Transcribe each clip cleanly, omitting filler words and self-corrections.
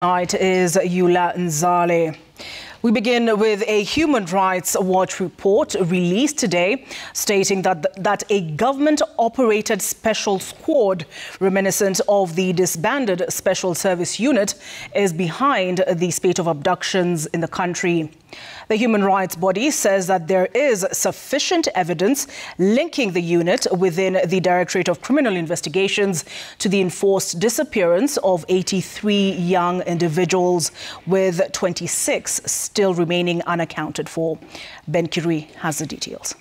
Tonight is Yula Nzale. We begin with a Human Rights Watch report released today stating that a government-operated special squad reminiscent of the disbanded Special Service Unit is behind the spate of abductions in the country. The human rights body says that there is sufficient evidence linking the unit within the Directorate of Criminal Investigations to the enforced disappearance of 83 young individuals, with 26 still remaining unaccounted for. Muturi has the details.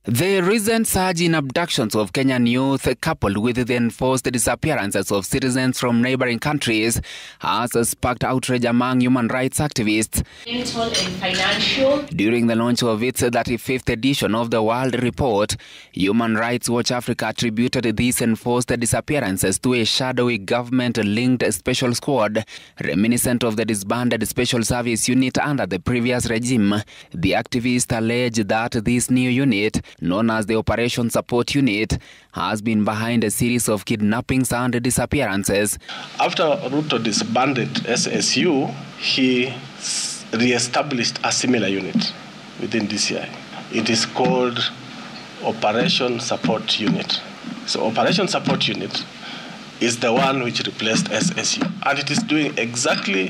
The recent surge in abductions of Kenyan youth, coupled with the enforced disappearances of citizens from neighboring countries, has sparked outrage among human rights activists. During the launch of its 35th edition of the World Report, Human Rights Watch Africa attributed these enforced disappearances to a shadowy government-linked special squad, reminiscent of the disbanded Special Service Unit under the previous regime. The activists allege that this new unit, known as the Operation Support Unit, has been behind a series of kidnappings and disappearances. After Ruto disbanded SSU, he re-established a similar unit within DCI. It is called Operation Support Unit. So Operation Support Unit is the one which replaced SSU, and it is doing exactly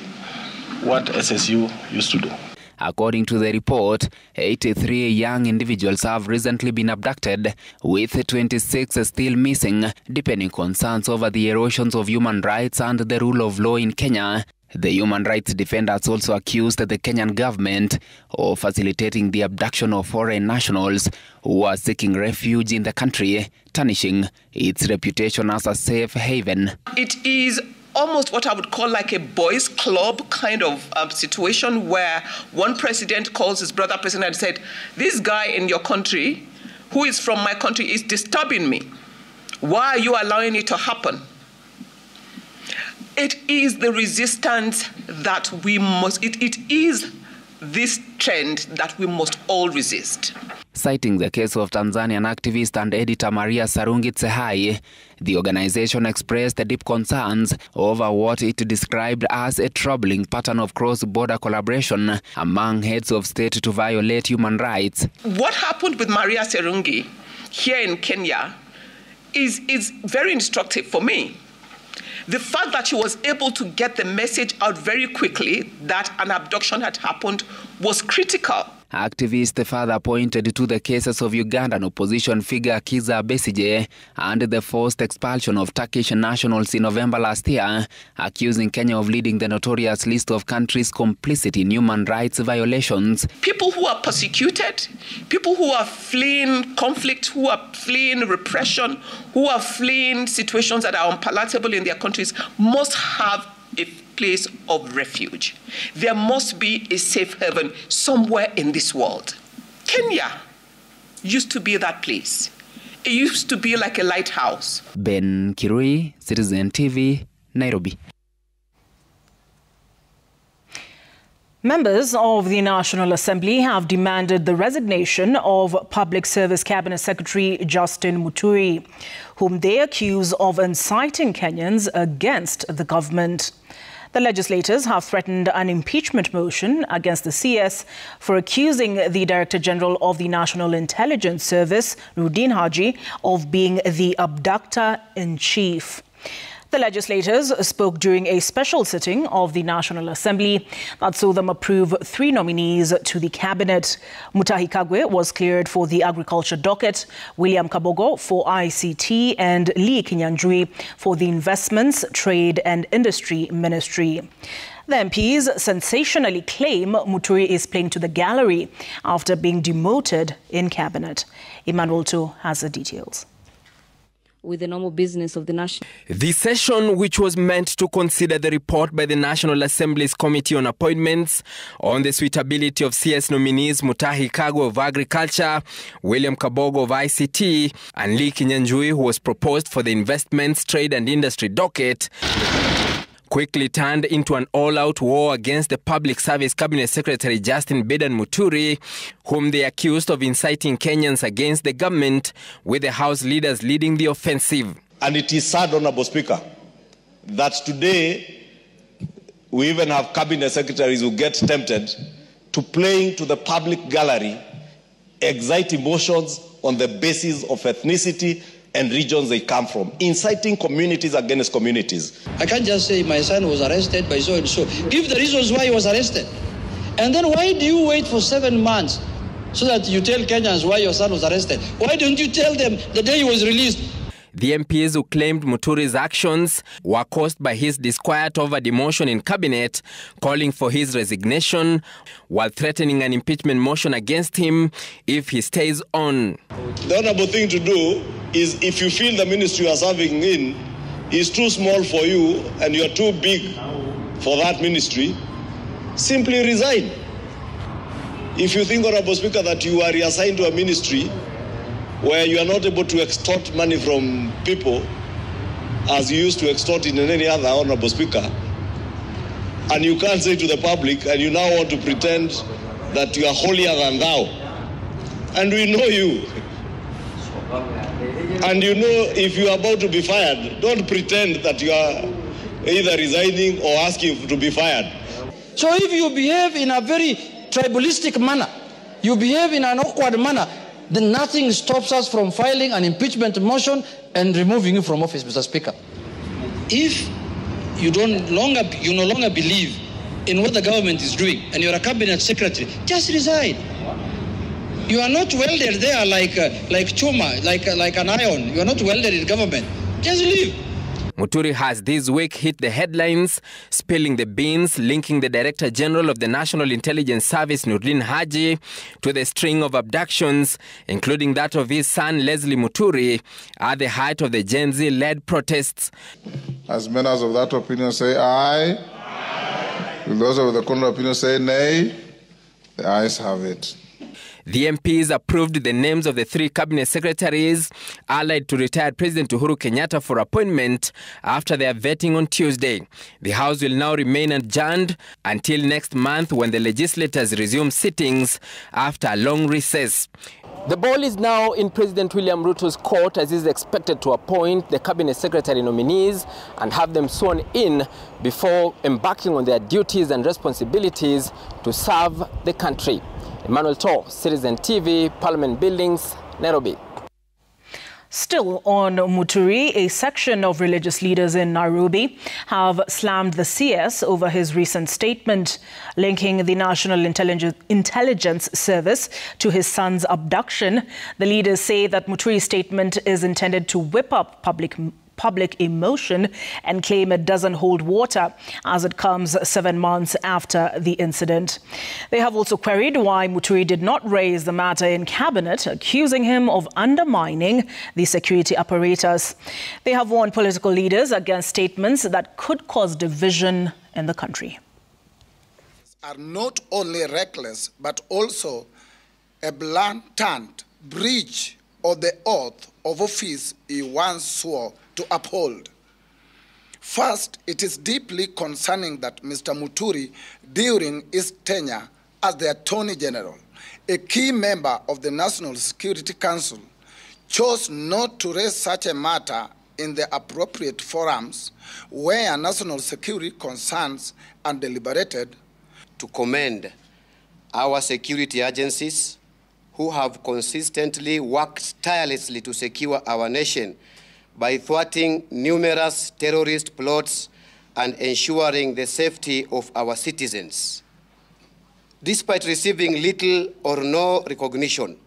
what SSU used to do. According to the report, 83 young individuals have recently been abducted, with 26 still missing, deepening concerns over the erosions of human rights and the rule of law in Kenya. The human rights defenders also accused the Kenyan government of facilitating the abduction of foreign nationals who are seeking refuge in the country, tarnishing its reputation as a safe haven. It is almost what I would call like a boys' club kind of situation, where one president calls his brother president and said, "This guy in your country, who is from my country, is disturbing me. Why are you allowing it to happen?" It is the resistance that we must, it is this trend that we must all resist. Citing the case of Tanzanian activist and editor Maria Sarungi Tsehai, the organization expressed deep concerns over what it described as a troubling pattern of cross-border collaboration among heads of state to violate human rights. What happened with Maria Sarungi here in Kenya is very instructive for me. The fact that she was able to get the message out very quickly that an abduction had happened was critical. Activists further pointed to the cases of Ugandan opposition figure Kizza Besigye and the forced expulsion of Turkish nationals in November last year, accusing Kenya of leading the notorious list of countries complicit in human rights violations. People who are persecuted, people who are fleeing conflict, who are fleeing repression, who are fleeing situations that are unpalatable in their countries must have a place of refuge. There must be a safe haven somewhere in this world. Kenya used to be that place. It used to be like a lighthouse. Muturi, Citizen TV, Nairobi. Members of the National Assembly have demanded the resignation of Public Service Cabinet Secretary Justin Muturi, whom they accuse of inciting Kenyans against the government. The legislators have threatened an impeachment motion against the CS for accusing the Director General of the National Intelligence Service, Nuruddin Haji, of being the abductor-in-chief. The legislators spoke during a special sitting of the National Assembly that saw them approve 3 nominees to the cabinet. Mutahi Kagwe was cleared for the Agriculture docket, William Kabogo for ICT, and Lee Kinyanjui for the Investments, Trade and Industry Ministry. The MPs sensationally claim Muturi is playing to the gallery after being demoted in cabinet. Emmanuel To has the details. With the normal business of the national. The session, which was meant to consider the report by the National Assembly's Committee on Appointments on the suitability of CS nominees Mutahi Kagwe of Agriculture, William Kabogo of ICT, and Lee Kinyanjui, who was proposed for the Investments, Trade and Industry docket, quickly turned into an all-out war against the Public Service Cabinet Secretary Justin Muturi, whom they accused of inciting Kenyans against the government, with the House leaders leading the offensive. And it is sad, Honorable Speaker, that today we even have cabinet secretaries who get tempted to playing to the public gallery, excite emotions on the basis of ethnicity and regions they come from, inciting communities against communities. I can't just say my son was arrested by so and so. Give the reasons why he was arrested. And then why do you wait for 7 months so that you tell Kenyans why your son was arrested? Why don't you tell them the day he was released? The MPs who claimed Muturi's actions were caused by his disquiet over demotion in cabinet, calling for his resignation, while threatening an impeachment motion against him if he stays on. The honorable thing to do is, if you feel the ministry you are serving in is too small for you and you're too big for that ministry, simply resign. If you think, Honorable Speaker, that you are reassigned to a ministry where you are not able to extort money from people as you used to extort in any other, Honorable Speaker, and you can't say to the public, and you now want to pretend that you are holier than thou, and we know you, and you know if you are about to be fired, don't pretend that you are either resigning or asking to be fired. So if you behave in a very tribalistic manner, you behave in an awkward manner, then nothing stops us from filing an impeachment motion and removing you from office, Mr. Speaker. If you no longer believe in what the government is doing and you're a cabinet secretary, just resign. You are not welded there like chuma, like an iron. You are not welded in government. Just leave. Muturi has this week hit the headlines, spilling the beans, linking the Director General of the National Intelligence Service, Nurdin Haji, to the string of abductions, including that of his son, Leslie Muturi, at the height of the Gen Z-led protests. As members of that opinion say aye, will those of the contrary opinion say nay? The ayes have it. The MPs approved the names of the 3 cabinet secretaries allied to retired President Uhuru Kenyatta for appointment after their vetting on Tuesday. The House will now remain adjourned until next month when the legislators resume sittings after a long recess. The ball is now in President William Ruto's court as he is expected to appoint the cabinet secretary nominees and have them sworn in before embarking on their duties and responsibilities to serve the country. Emmanuel Tor, Citizen TV, Parliament Buildings, Nairobi. Still on Muturi, a section of religious leaders in Nairobi have slammed the CS over his recent statement linking the National Intelligence Service to his son's abduction. The leaders say that Muturi's statement is intended to whip up public emotion and claim it doesn't hold water as it comes 7 months after the incident. They have also queried why Muturi did not raise the matter in cabinet, accusing him of undermining the security apparatus. They have warned political leaders against statements that could cause division in the country. Are not only reckless but also a blatant breach of the oath of office he once swore to uphold. First, it is deeply concerning that Mr. Muturi, during his tenure as the Attorney General, a key member of the National Security Council, chose not to raise such a matter in the appropriate forums where national security concerns are deliberated. To commend our security agencies who have consistently worked tirelessly to secure our nation by thwarting numerous terrorist plots and ensuring the safety of our citizens. Despite receiving little or no recognition,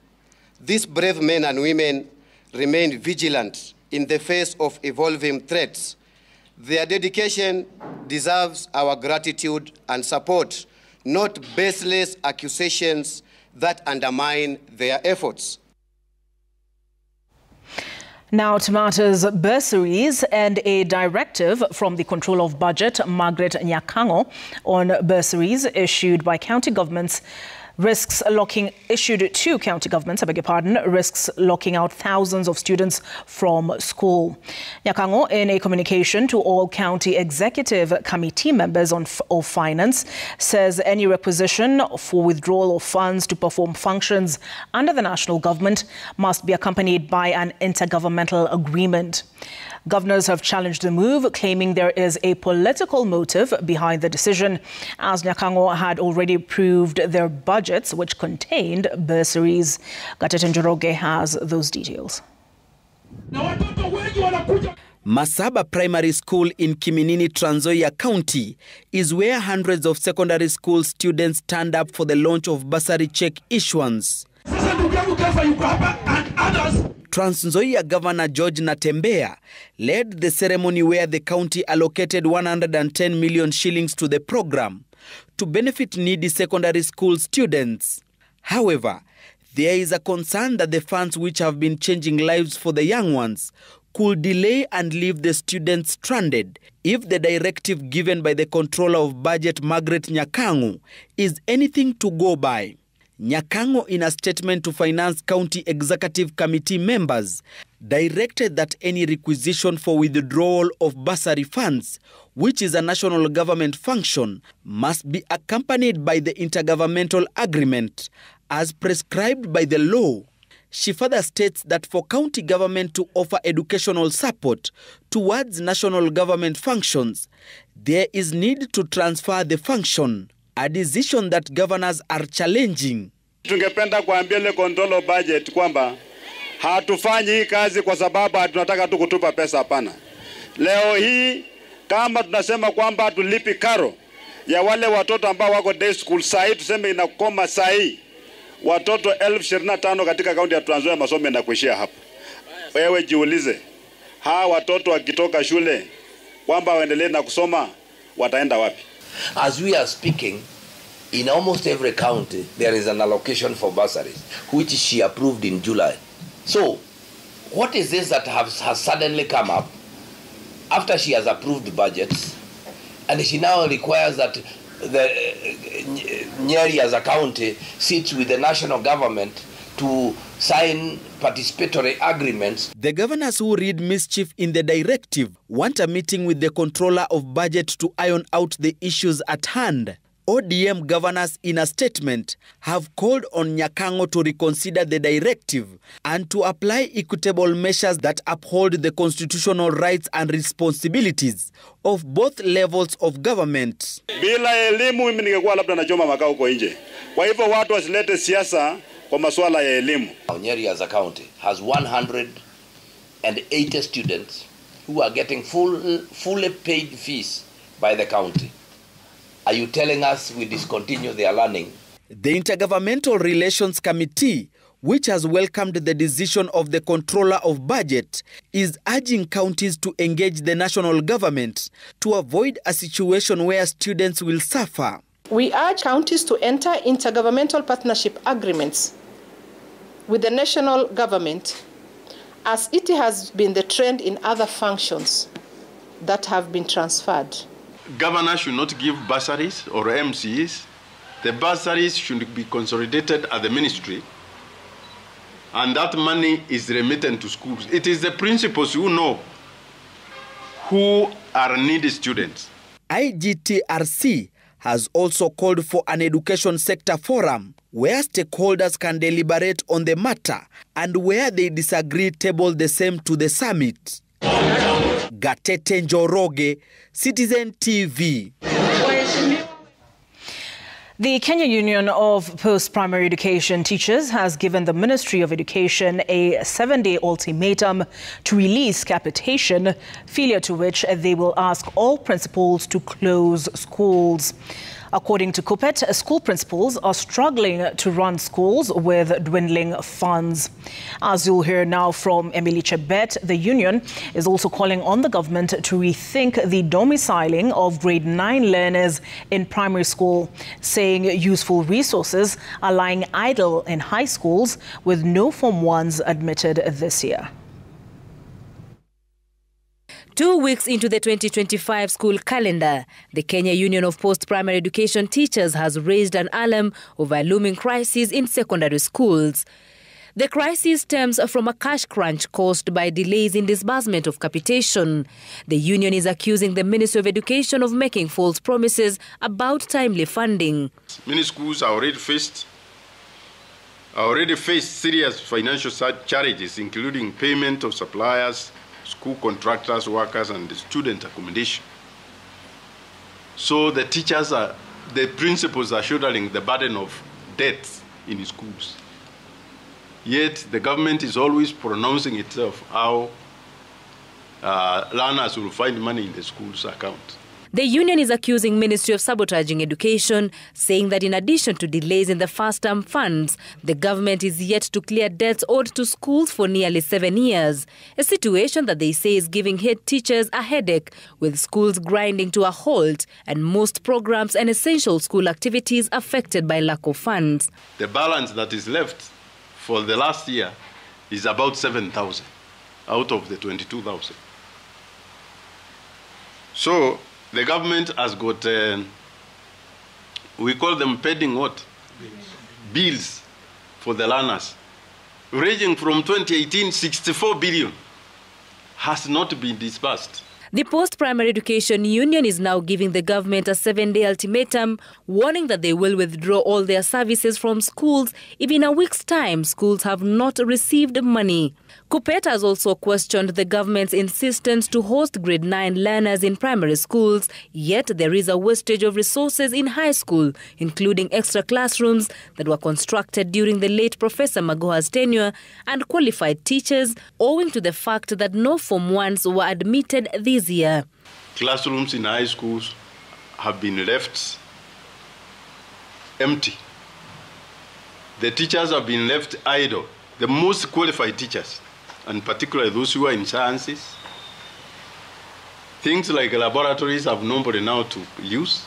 these brave men and women remain vigilant in the face of evolving threats. Their dedication deserves our gratitude and support, not baseless accusations that undermine their efforts. Now to matters bursaries and a directive from the Controller of Budget, Margaret Nyakango, on bursaries issued by county governments risks locking out thousands of students from school. Nyakango, in a communication to all county executive committee members of finance, says any requisition for withdrawal of funds to perform functions under the national government must be accompanied by an intergovernmental agreement. Governors have challenged the move, claiming there is a political motive behind the decision, as Nyakango had already approved their budgets, which contained bursaries. Gatete Njoroge has those details. Masaba Primary School in Kiminini, Trans Nzoia County is where hundreds of secondary school students turned up for the launch of bursary check issuance. Trans Nzoia Governor George Natembea led the ceremony where the county allocated 110 million shillings to the program to benefit needy secondary school students. However, there is a concern that the funds, which have been changing lives for the young ones, could delay and leave the students stranded if the directive given by the Controller of Budget, Margaret Nyakango, is anything to go by. Nyakango, in a statement to Finance County Executive Committee members, directed that any requisition for withdrawal of bursary funds, which is a national government function, must be accompanied by the intergovernmental agreement as prescribed by the law. She further states that for county government to offer educational support towards national government functions, there is need to transfer the function, a decision that governors are challenging. Tungependa kuambia ile control of budget kwamba hatufanyi hii kazi kwa sababu tunataka tu kutupa pesa, hapana. Leo hii kama tunasema kwamba tulipi karo ya wale watoto ambao wako day school, saa tuseme inakoma saa hii watoto 1025 katika kaunti ya Trans Nzoia masomo na kuishia hapo. Wewe jiulize, hawa watoto wakitoka shule kwamba waendelee na kusoma wataenda wapi? As we are speaking, in almost every county there is an allocation for bursaries, which she approved in July. So, what is this that has suddenly come up after she has approved budgets, and she now requires that the Nyeri as a county sits with the national government to sign participatory agreements? The governors who read mischief in the directive want a meeting with the Controller of Budget to iron out the issues at hand. ODM governors, in a statement, have called on Nyakango to reconsider the directive and to apply equitable measures that uphold the constitutional rights and responsibilities of both levels of government. Bila elimu mimi ningekuwa labda nachoma makao huko nje. Kwa hivyo watu wasilete siasa kwa masuala ya elimu. Nyeri as a county has 180 students who are getting fully paid fees by the county. Are you telling us we discontinue their learning? The Intergovernmental Relations Committee, which has welcomed the decision of the Controller of Budget, is urging counties to engage the national government to avoid a situation where students will suffer. We urge counties to enter intergovernmental partnership agreements with the national government, as it has been the trend in other functions that have been transferred. Governors should not give bursaries or MCs. The bursaries should be consolidated at the ministry, and that money is remitted to schools. It is the principals who know who are needy students. IGTRC has also called for an education sector forum where stakeholders can deliberate on the matter and where they disagree table the same to the summit. Gatete Njoroge, Citizen TV. The Kenya Union of Post-Primary Education Teachers has given the Ministry of Education a 7-day ultimatum to release capitation, failure to which they will ask all principals to close schools. According to KUPPET, school principals are struggling to run schools with dwindling funds. As you'll hear now from Emily Chebet, the union is also calling on the government to rethink the domiciling of grade 9 learners in primary school, saying useful resources are lying idle in high schools with no Form 1s admitted this year. 2 weeks into the 2025 school calendar, the Kenya Union of Post-Primary Education Teachers has raised an alarm over a looming crisis in secondary schools. The crisis stems from a cash crunch caused by delays in disbursement of capitation. The union is accusing the Ministry of Education of making false promises about timely funding. Many schools are already faced serious financial challenges, including payment of suppliers, school contractors, workers, and the student accommodation. So the teachers are, the principals are shouldering the burden of debt in schools. Yet the government is always pronouncing itself how learners will find money in the school's account. The union is accusing Ministry of sabotaging education, saying that in addition to delays in the first-term funds, the government is yet to clear debts owed to schools for nearly 7 years, a situation that they say is giving head teachers a headache, with schools grinding to a halt and most programs and essential school activities affected by lack of funds. The balance that is left for the last year is about 7,000 out of the 22,000. So the government has got, we call them pending what? Bills for the learners. Ranging from 2018, 64 billion has not been disbursed. The Post-Primary Education Union is now giving the government a 7-day ultimatum, warning that they will withdraw all their services from schools if in a week's time schools have not received money. KUPPET has also questioned the government's insistence to host grade 9 learners in primary schools, yet there is a wastage of resources in high school, including extra classrooms that were constructed during the late Professor Magoha's tenure and qualified teachers, owing to the fact that no Form 1s were admitted this year. Classrooms in high schools have been left empty. The teachers have been left idle, the most qualified teachers, and particularly those who are in sciences. Things like laboratories have nobody now to use.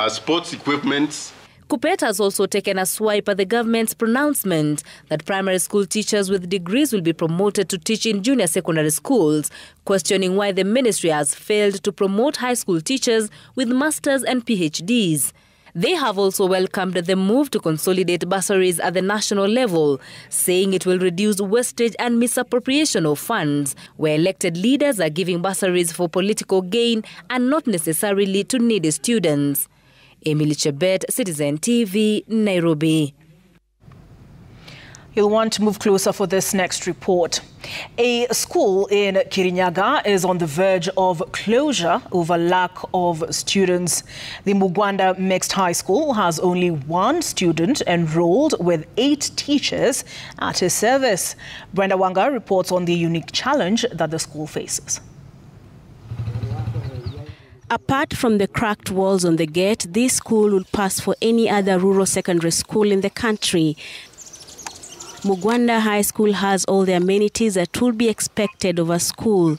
Sports equipment. KUPPET has also taken a swipe at the government's pronouncement that primary school teachers with degrees will be promoted to teach in junior secondary schools, questioning why the ministry has failed to promote high school teachers with masters and PhDs. They have also welcomed the move to consolidate bursaries at the national level, saying it will reduce wastage and misappropriation of funds, where elected leaders are giving bursaries for political gain and not necessarily to needy students. Emily Chebet, Citizen TV, Nairobi. You'll want to move closer for this next report. A school in Kirinyaga is on the verge of closure over lack of students. The Muganda Mixed High School has only 1 student enrolled with 8 teachers at its service. Brenda Wanga reports on the unique challenge that the school faces. Apart from the cracked walls on the gate, this school would pass for any other rural secondary school in the country. Muganda High School has all the amenities that would be expected of a school,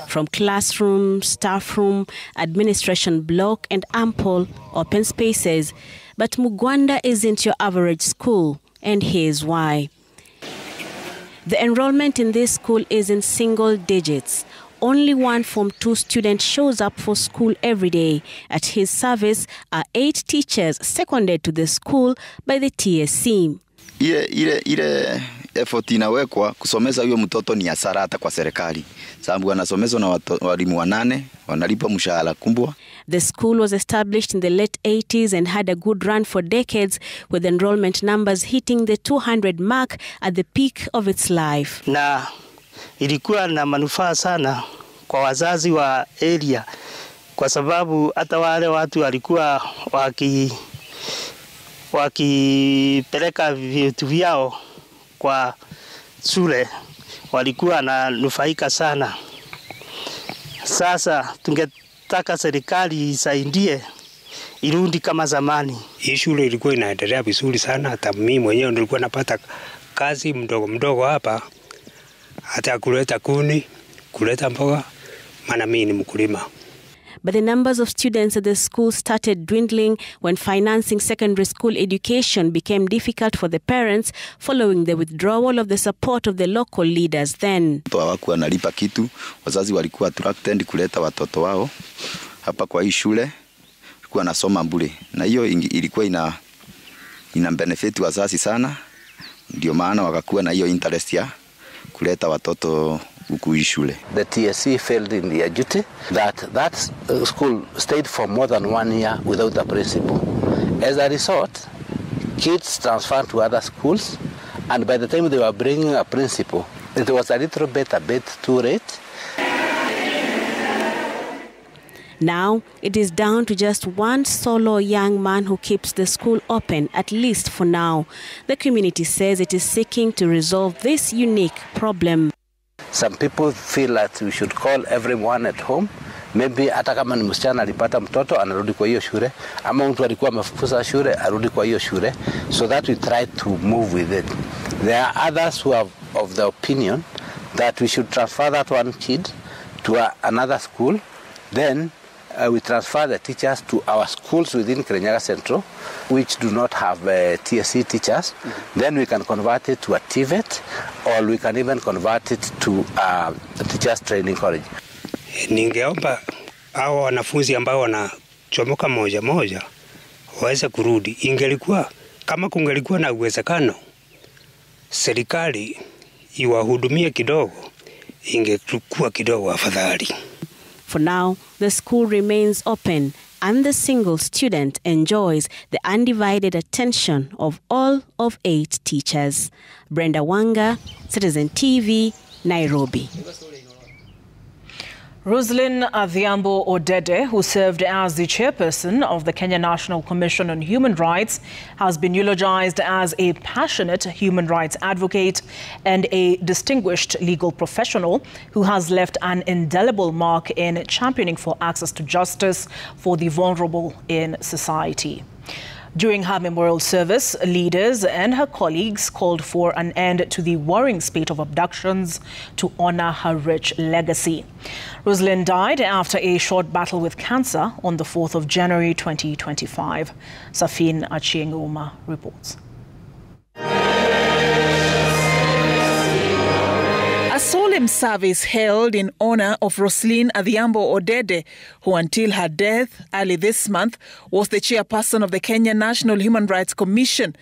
from classroom, staff room, administration block, and ample open spaces. But Muganda isn't your average school, and here's why. The enrollment in this school is in single digits. Only 1 Form 2 student shows up for school every day. At his service are 8 teachers seconded to the school by the TSC. Ile effort inawekwa kusomeza huyo mtoto ni hasara hata kwa serikali, sababu anasomezwa na walimu 8 wanalipa mshahara kubwa. The school was established in the late 80s and had a good run for decades, with enrollment numbers hitting the 200 mark at the peak of its life. Na ilikuwa na manufaa sana kwa wazazi wa area, kwa sababu hata wale watu walikuwa wakipeleka vitu vyao kwa shule walikuwa na nufaika sana. Sasa tungetaka serikali isaidie irudi kama zamani. Hii shule ilikuwa inaendelea vizuri sana, hata mimi mwenyewe nilikuwa napata kazi mdogo hapa, hata kuleta kuni, kuleta mboga, maana mimi ni mkulima. But the numbers of students at the school started dwindling when financing secondary school education became difficult for the parents following the withdrawal of the support of the local leaders then. Hawakuwa nalipa kitu, wazazi walikuwa attracted kuleta watoto wao hapa kwa hii shule, walikuwa nasoma bure. Na hiyo ilikuwa ina benefit wazazi sana, ndio maana wakakuwa na hiyo interest ya kuleta watoto huku shule. The TSC failed in their duty. That school stayed for more than 1 year without a principal. As a result, kids transferred to other schools, and by the time they were bringing a principal, It was a little bit a bit too late. Now, it is down to just one solo young man who keeps the school open, at least for now. The community says it is seeking to resolve this unique problem. Some people feel that we should call everyone at home. Maybe hata kama ni msichana alipata mtoto anarudi kwa hiyo shule, ama mtu alikuwa amefukuza shule arudi kwa hiyo shule, so that we try to move with it. There are others who are of the opinion that we should transfer that one kid to another school, then we transfer the teachers to our schools within Kirinyaga Central, which do not have TSC teachers. Then we can convert it to a TVET, or we can even convert it to a teachers training college. Ningeomba hao wanafunzi ambao wanachomoka moja moja waweze kurudi. Ingelikuwa kama kungelikuwa na uwezekano serikali iwahudumie kidogo, ingekuwa kidogo afadhali. For now, the school remains open and the single student enjoys the undivided attention of all of 8 teachers. Brenda Wanga, Citizen TV, Nairobi. Roslyn Adhiambo Odede, who served as the chairperson of the Kenya National Commission on Human Rights, has been eulogized as a passionate human rights advocate and a distinguished legal professional who has left an indelible mark in championing for access to justice for the vulnerable in society. During her memorial service, leaders and her colleagues called for an end to the worrying spate of abductions to honor her rich legacy. Roslyn died after a short battle with cancer on the 4th of January 2025. Safin Achieng-Uma reports. A solemn service held in honor of Roslyn Adhiambo Odede, who until her death early this month was the chairperson of the Kenya National Human Rights Commission.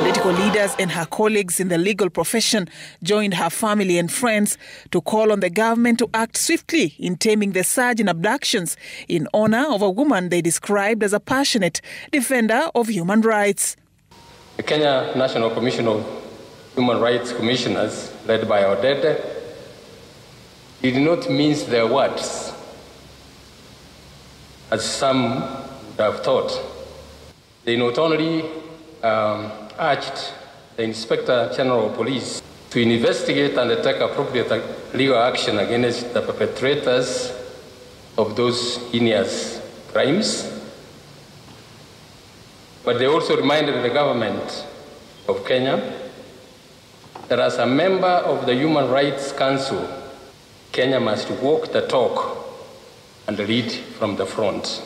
Political leaders and her colleagues in the legal profession joined her family and friends to call on the government to act swiftly in taming the surge in abductions in honor of a woman they described as a passionate defender of human rights. The Kenya National Commission of Human Rights Commissioners, led by Odede, did not mince their words, as some would have thought. They not only urged the Inspector General of Police to investigate and take appropriate legal action against the perpetrators of those heinous crimes, but they also reminded the government of Kenya that as a member of the Human Rights Council, Kenya must walk the talk and lead from the front.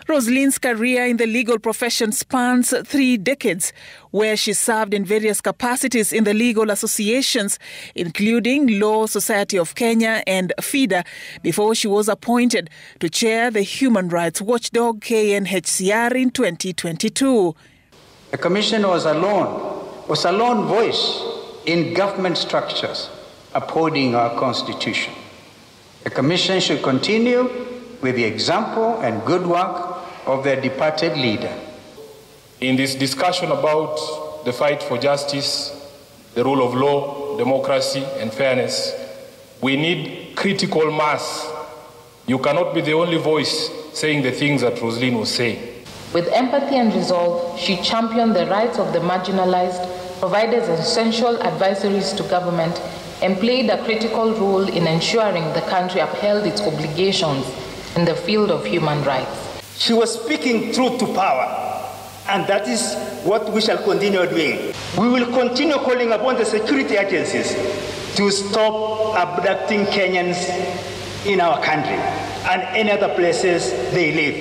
Roslyn's career in the legal profession spans 3 decades, where she served in various capacities in the legal associations, including Law Society of Kenya and FIDA, before she was appointed to chair the human rights watchdog KNHCR in 2022. The Commission was a lone voice in government structures upholding our Constitution. The Commission should continue with the example and good work of their departed leader. In this discussion about the fight for justice, the rule of law, democracy, and fairness, we need critical mass. You cannot be the only voice saying the things that Roslyn was saying. With empathy and resolve, she championed the rights of the marginalized, provided essential advisories to government, and played a critical role in ensuring the country upheld its obligations in the field of human rights. She was speaking truth to power, and that is what we shall continue doing. We will continue calling upon the security agencies to stop abducting Kenyans in our country and any other places they live.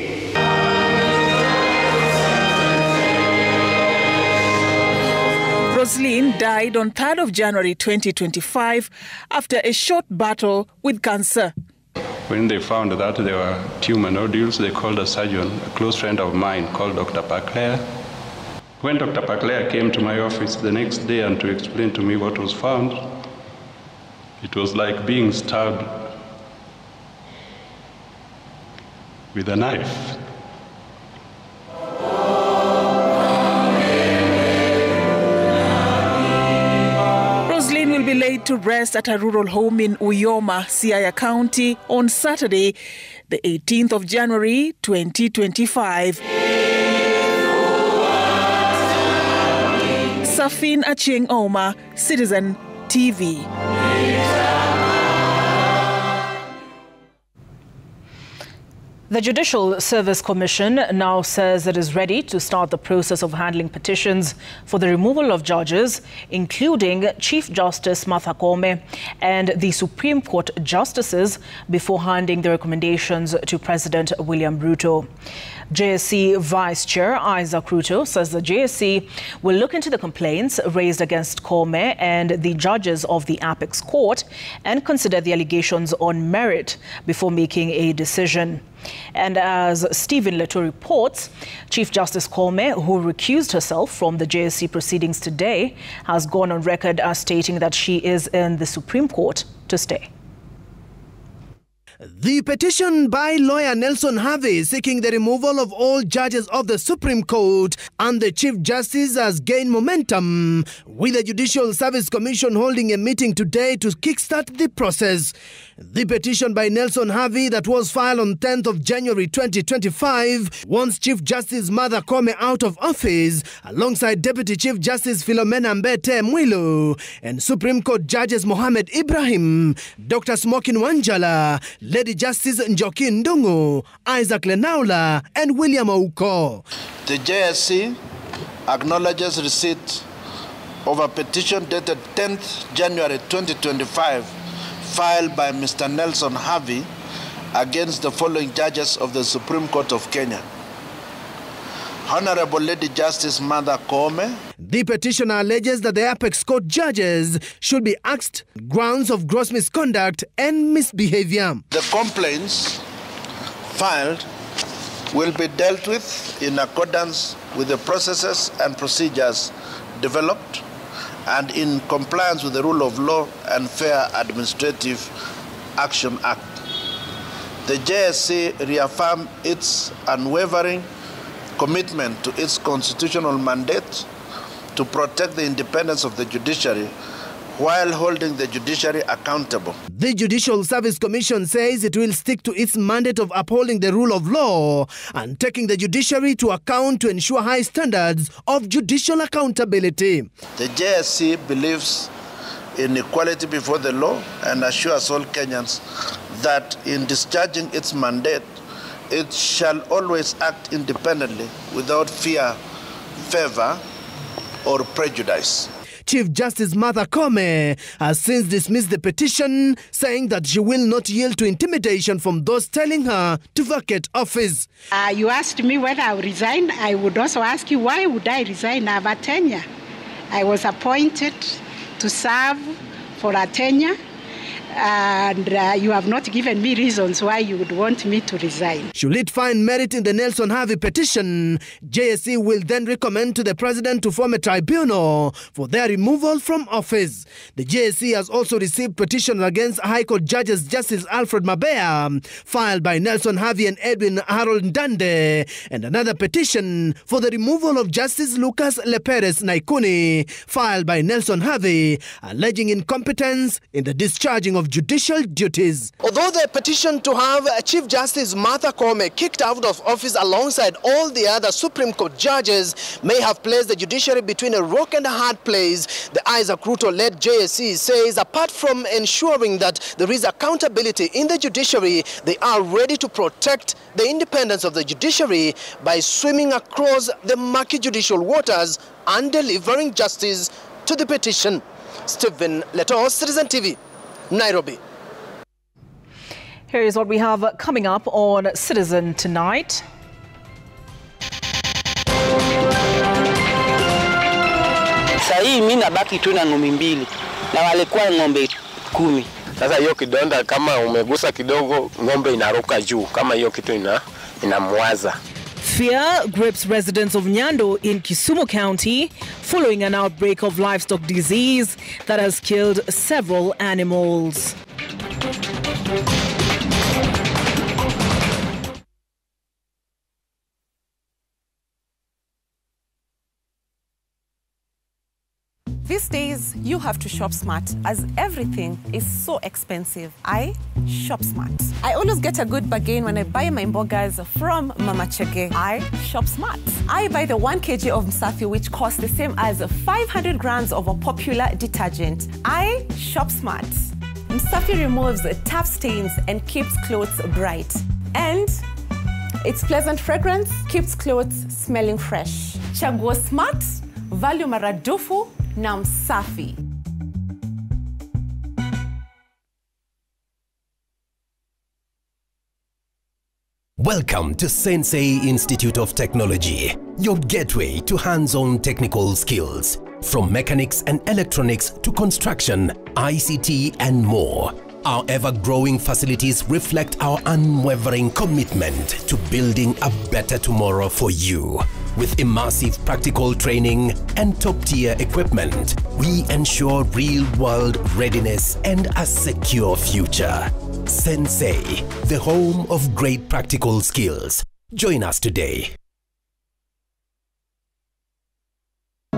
Roslyn died on 3rd of January 2025 after a short battle with cancer. When they found that there were tumor nodules, they called a surgeon, a close friend of mine called Dr. Parclair. When Dr. Parclair came to my office the next day and to explain to me what was found, it was like being stabbed with a knife. Will be laid to rest at a rural home in Uyoma, Siaya County on Saturday, the 18th of January, 2025. Safin Achieng Oma, Citizen TV. The Judicial Service Commission now says it is ready to start the process of handling petitions for the removal of judges, including Chief Justice Martha Koome and the Supreme Court justices, before handing the recommendations to President William Ruto. JSC Vice Chair Isaac Ruto says the JSC will look into the complaints raised against Koome and the judges of the Apex Court and consider the allegations on merit before making a decision. And as Stephen Leto reports, Chief Justice Koome, who recused herself from the JSC proceedings today, has gone on record as stating that she is in the Supreme Court to stay. The petition by lawyer Nelson Harvey seeking the removal of all judges of the Supreme Court and the Chief Justice has gained momentum, with the Judicial Service Commission holding a meeting today to kickstart the process. The petition by Nelson Harvey that was filed on 10th of January 2025 wants Chief Justice Martha Koome out of office alongside Deputy Chief Justice Philomena Mbete Mwilu and Supreme Court Judges Mohamed Ibrahim, Dr. Smokin Wanjala, Lady Justice Njoki Ndungu, Isaac Lenaula and William Ouko. The JSC acknowledges receipt of a petition dated 10th January 2025 filed by Mr. Nelson Harvey against the following judges of the Supreme Court of Kenya. Honorable Lady Justice Martha Koome. The petitioner alleges that the Apex Court judges should be asked grounds of gross misconduct and misbehavior. The complaints filed will be dealt with in accordance with the processes and procedures developed and in compliance with the rule of law and Fair Administrative Action Act. The JSC reaffirmed its unwavering commitment to its constitutional mandate to protect the independence of the judiciary while holding the judiciary accountable. The Judicial Service Commission says it will stick to its mandate of upholding the rule of law and taking the judiciary to account to ensure high standards of judicial accountability. The JSC believes in equality before the law and assures all Kenyans that in discharging its mandate, it shall always act independently without fear, favor, or prejudice. Chief Justice Martha Koome has since dismissed the petition, saying that she will not yield to intimidation from those telling her to vacate office. You asked me whether I would resign. I would also ask you, why would I resign? I have a tenure. I was appointed to serve for a tenure, and you have not given me reasons why you would want me to resign. Should it find merit in the Nelson Harvey petition, JSC will then recommend to the President to form a tribunal for their removal from office. The JSC has also received petitions against High Court Judges Justice Alfred Mabea, filed by Nelson Harvey and Edwin Harold Ndande, and another petition for the removal of Justice Lucas Leperes Naikuni, filed by Nelson Harvey, alleging incompetence in the discharging of judicial duties. Although the petition to have Chief Justice Martha Koome kicked out of office alongside all the other Supreme Court judges may have placed the judiciary between a rock and a hard place, the Isaac Ruto-led JSC says apart from ensuring that there is accountability in the judiciary, they are ready to protect the independence of the judiciary by swimming across the murky judicial waters and delivering justice to the petition. Stephen Leto, Citizen TV. Nairobi. Here is what we have coming up on Citizen tonight. Sahii mimi nabaki tu na ng'ombe mbili na walikuwa ng'ombe 10. Sasa hiyo kidonda kama umegusa kidogo ng'ombe inaruka juu kama hiyo kitu inamwaza. Fear grips residents of Nyando in Kisumu County following an outbreak of livestock disease that has killed several animals. These days, you have to shop smart as everything is so expensive. I shop smart. I always get a good bargain when I buy my mbogas from Mama Chege. I shop smart. I buy the 1 kg of Msafi, which costs the same as 500 grams of a popular detergent. I shop smart. Msafi removes tap stains and keeps clothes bright. And its pleasant fragrance keeps clothes smelling fresh. Chagua smart, value maradufu na Msafi. Welcome to Sensei Institute of Technology, your gateway to hands-on technical skills, from mechanics and electronics to construction, ICT and more. Our ever-growing facilities reflect our unwavering commitment to building a better tomorrow for you. With immersive practical training and top-tier equipment, we ensure real-world readiness and a secure future. Sensei, the home of great practical skills. Join us today.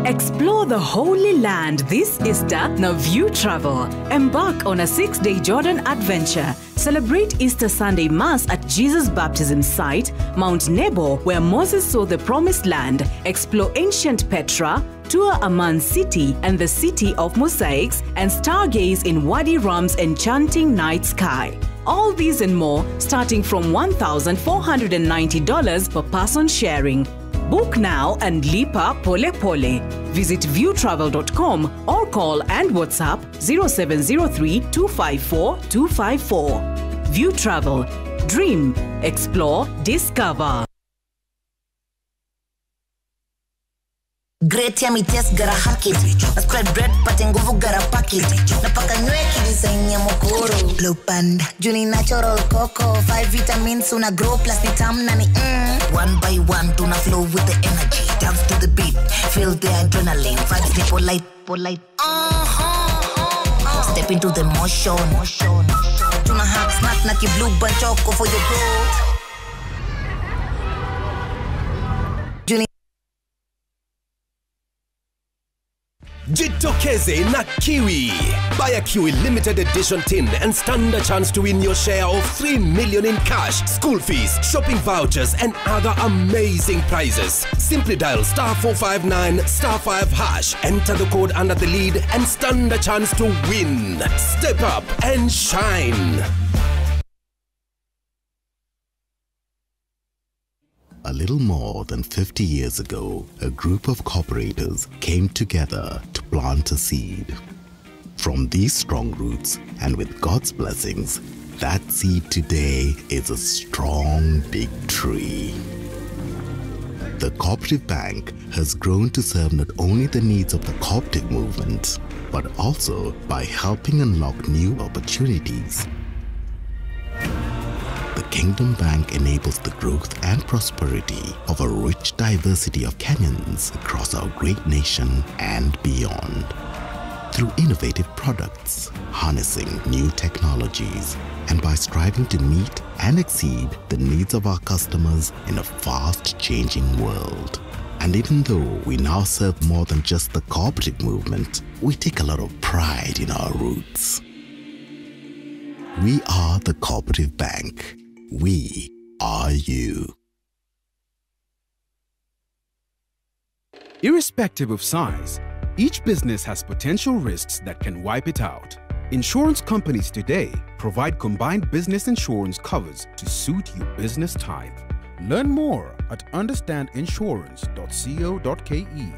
Explore the Holy Land this Easter na View Travel. Embark on a 6-day Jordan adventure. Celebrate Easter Sunday Mass at Jesus Baptism Site, Mount Nebo, where Moses saw the Promised Land. Explore ancient Petra, tour Amman City and the City of Mosaics, and stargaze in Wadi Ram's enchanting night sky. All these and more starting from $1,490 per person sharing. Book now and lipa pole pole. Visit viewtravel.com or call and WhatsApp 0703 254 254. View Travel. Dream, explore, discover. Great yummy taste gotta hack it. I spread bread pate nguvu gotta pack it. Napaka nyweki design ya mokoro. Blue Panda, Juni natural cocoa. 5 vitamins una grow plus ni tam na ni One by one tuna flow with the energy. Dance to the beat, feel the adrenaline. Vibes ni polite. Step into the motion. Tuna hack snack na ki blue band choco for your growth. Jitokeze na Kiwi. Buy a Kiwi limited edition tin and stand a chance to win your share of 3 million in cash, school fees, shopping vouchers and other amazing prizes. Simply dial *459 *5#, enter the code under the lead and stand a chance to win. Step up and shine. A little more than 50 years ago, a group of cooperators came together to plant a seed. From these strong roots, and with God's blessings, that seed today is a strong, big tree. The Cooperative Bank has grown to serve not only the needs of the cooperative movement, but also by helping unlock new opportunities. The Kingdom Bank enables the growth and prosperity of a rich diversity of Kenyans across our great nation and beyond. Through innovative products, harnessing new technologies, and by striving to meet and exceed the needs of our customers in a fast-changing world. And even though we now serve more than just the cooperative movement, we take a lot of pride in our roots. We are the Cooperative Bank. We are you. Irrespective of size, each business has potential risks that can wipe it out. Insurance companies today provide combined business insurance covers to suit your business type. Learn more at understandinsurance.co.ke.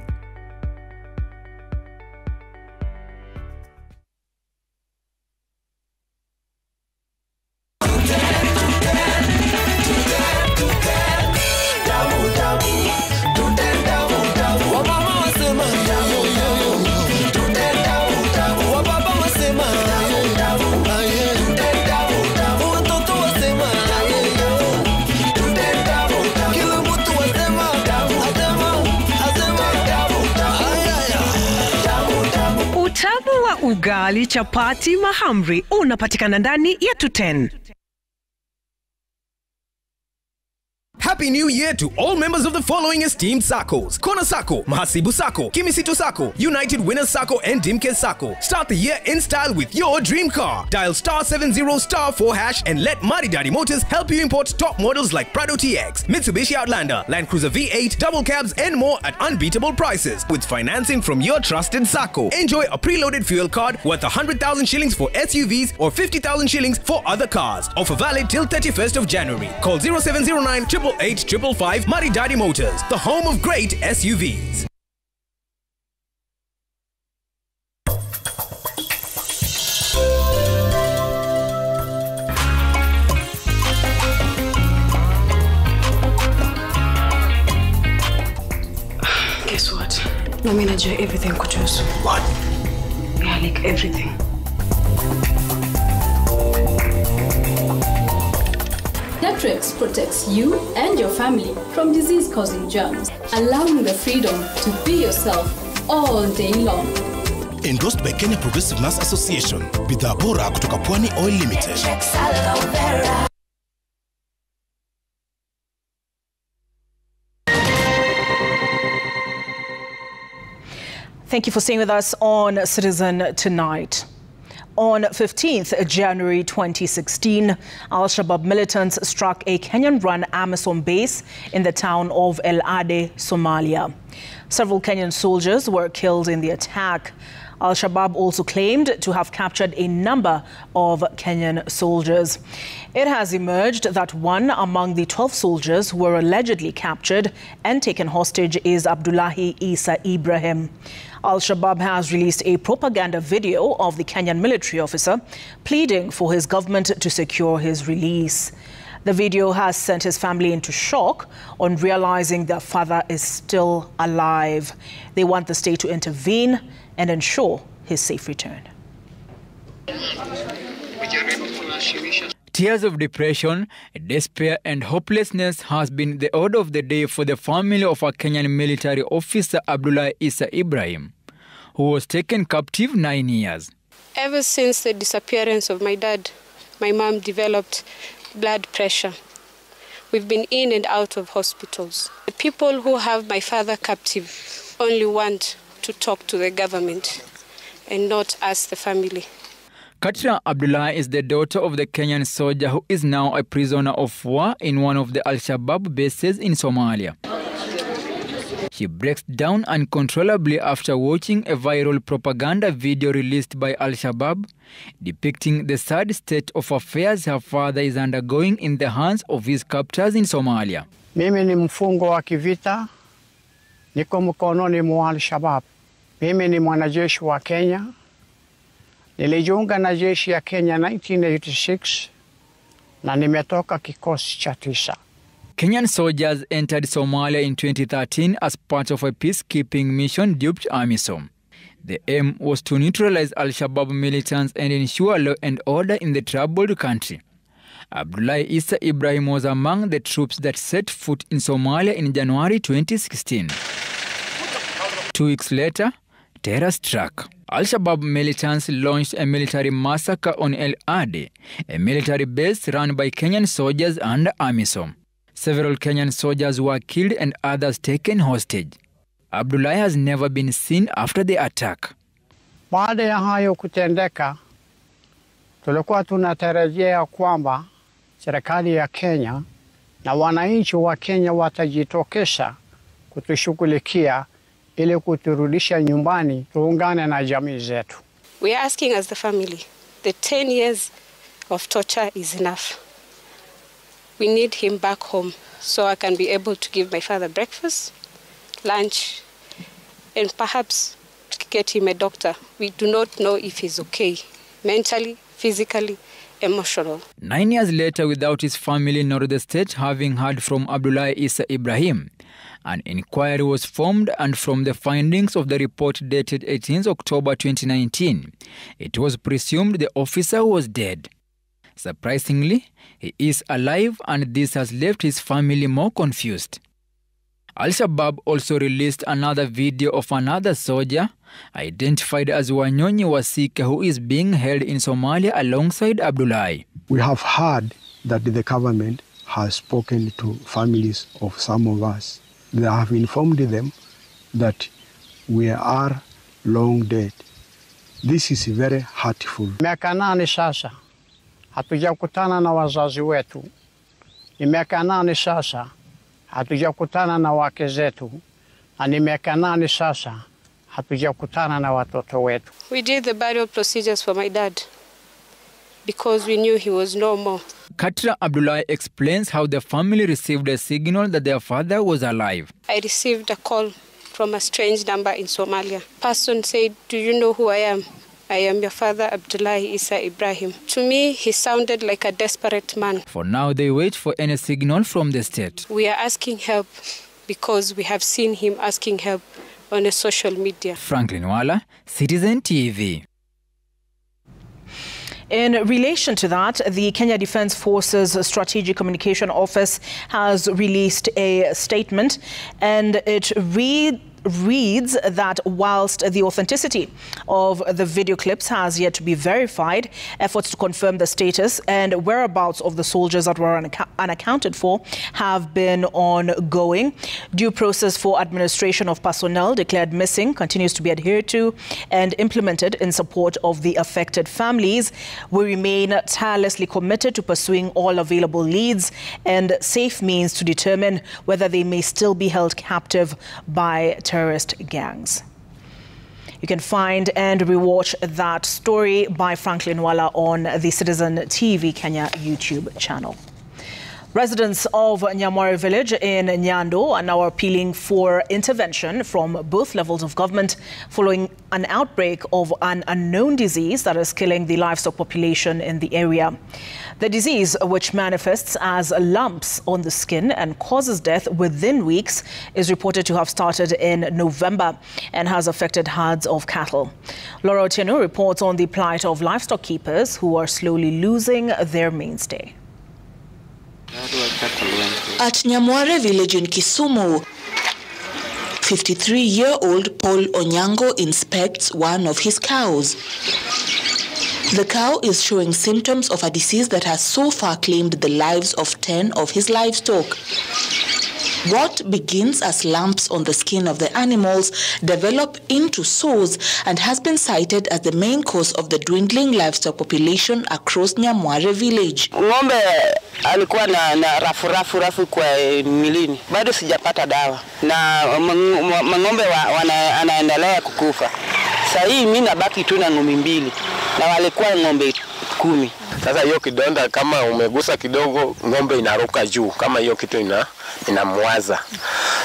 Ugali, chapati, mahamri unapatikana ndani ya Tuten. Happy New Year to all members of the following esteemed SACCOs: Kona Sacco, Mahasibu Sacco, Kimisito Sacco, United Winners Sacco, and Dimke Sacco. Start the year in style with your dream car. Dial *70*4# and let Maridadi Motors help you import top models like Prado TX, Mitsubishi Outlander, Land Cruiser V8, double cabs, and more at unbeatable prices with financing from your trusted SACCO. Enjoy a preloaded fuel card worth 100,000 shillings for SUVs or 50,000 shillings for other cars. Offer valid till 31st of January. Call 0709 888 555 Maridadi Motors, the home of great SUVs. Guess what? I mean, I do everything kutusu. What? Yeah, like everything. Netrex protects you and your family from disease-causing germs, allowing the freedom to be yourself all day long. Endorsed by Kenya Progressive Nurse Association. Bidhaa bora kutoka Pwani Oil Limited. Thank you for staying with us on Citizen Tonight. On 15th January 2016, Al-Shabaab militants struck a Kenyan-run AMISOM base in the town of El Ade, Somalia. Several Kenyan soldiers were killed in the attack. Al-Shabaab also claimed to have captured a number of Kenyan soldiers. It has emerged that one among the 12 soldiers who were allegedly captured and taken hostage is Abdullahi Isa Ibrahim. Al-Shabaab has released a propaganda video of the Kenyan military officer pleading for his government to secure his release. The video has sent his family into shock on realizing their father is still alive. They want the state to intervene and ensure his safe return. Tears of depression, despair and hopelessness has been the order of the day for the family of a Kenyan military officer Abdullah Isa Ibrahim, who was taken captive 9 years. Ever since the disappearance of my dad, my mom developed blood pressure. We've been in and out of hospitals. The people who have my father captive only want to talk to the government and not us, the family. Katra Abdullah is the daughter of the Kenyan soldier who is now a prisoner of war in one of the Al-Shabaab bases in Somalia. She breaks down uncontrollably after watching a viral propaganda video released by Al-Shabaab depicting the sad state of affairs her father is undergoing in the hands of his captors in Somalia. Mimi ni mfungo wa kivita, niko mkononi mwa Al-Shabaab. Mimi ni mwanajeshi wa Kenya. Nilijiunga na jeshi ya Kenya 1986 na nimetoka kikosi cha 9. Kenyan soldiers entered Somalia in 2013 as part of a peacekeeping mission dubbed AMISOM. The aim was to neutralize Al-Shabaab militants and ensure law and order in the troubled country. Abdullah Isa Ibrahim was among the troops that set foot in Somalia in January 2016. 2 weeks later, terror struck. Al-Shabaab militants launched a military massacre on El Ade, a military base run by Kenyan soldiers under AMISOM. Several Kenyan soldiers were killed and others taken hostage. Abdullah has never been seen after the attack. Baada ya hayo kutendeka, tulikuwa tunatarajia kwamba serikali ya Kenya na wananchi wa Kenya watajitokeza kutushughulikia ili kuturudisha nyumbani tuungane na jamii zetu. We are asking as the family, the 10 years of torture is enough. We need him back home so I can be able to give my father breakfast, lunch, and perhaps get him a doctor. We do not know if he's okay, mentally, physically, emotional. 9 years later, without his family nor the state having heard from Abdullah Isa Ibrahim, an inquiry was formed, and from the findings of the report dated 18th October 2019, it was presumed the officer was dead. Surprisingly, he is alive, and this has left his family more confused. Al-Shabaab also released another video of another soldier, identified as Wanyonyi Wasike, who is being held in Somalia alongside Abdullah. We have heard that the government has spoken to families of some of us. They have informed them that we are long dead. This is very hurtful. Miaka 8 sasa hatujakutana na wazazi wetu. Ni miaka 8 sasa hatujakutana na wake zetu. Na ni miaka 8 sasa hatujakutana na watoto wetu. We did the burial procedures for my dad because we knew he was no more. Katra Abdullah explains how the family received a signal that their father was alive. I received a call from a strange number in Somalia. Person said, "Do you know who I am? I am your father, Abdullah Isa Ibrahim." To me, he sounded like a desperate man. For now, they wait for any signal from the state. We are asking help because we have seen him asking help on the social media. Franklin Wala, Citizen TV. In relation to that, the Kenya Defence Forces Strategic Communication Office has released a statement, and it reads that whilst the authenticity of the video clips has yet to be verified, efforts to confirm the status and whereabouts of the soldiers that were unaccounted for have been ongoing. Due process for administration of personnel declared missing continues to be adhered to and implemented in support of the affected families. We remain tirelessly committed to pursuing all available leads and safe means to determine whether they may still be held captive by terrorist gangs. You can find and rewatch that story by Franklin Wala on the Citizen TV Kenya YouTube channel. Residents of Nyamware village in Nyando are now appealing for intervention from both levels of government following an outbreak of an unknown disease that is killing the livestock population in the area. The disease, which manifests as lumps on the skin and causes death within weeks, is reported to have started in November and has affected herds of cattle. Laura Otieno reports on the plight of livestock keepers who are slowly losing their mainstay. At Nyamware village in Kisumu, 53-year-old Paul Onyango inspects one of his cows. The cow is showing symptoms of a disease that has so far claimed the lives of 10 of his livestock. What begins as lumps on the skin of the animals develop into sores and has been cited as the main cause of the dwindling livestock population across Nyamware village. Ng'ombe alikuwa na rafu kwa milini. Bado sijapata dawa. Na ng'ombe anaendelea kukufa. Sasa hii mimi nabaki tu na ng'ombe 2 na walikuwa ng'ombe 10. Sasa hiyo kidonda kama umegusa kidogo ng'ombe inaruka juu kama hiyo kitu inamwaza.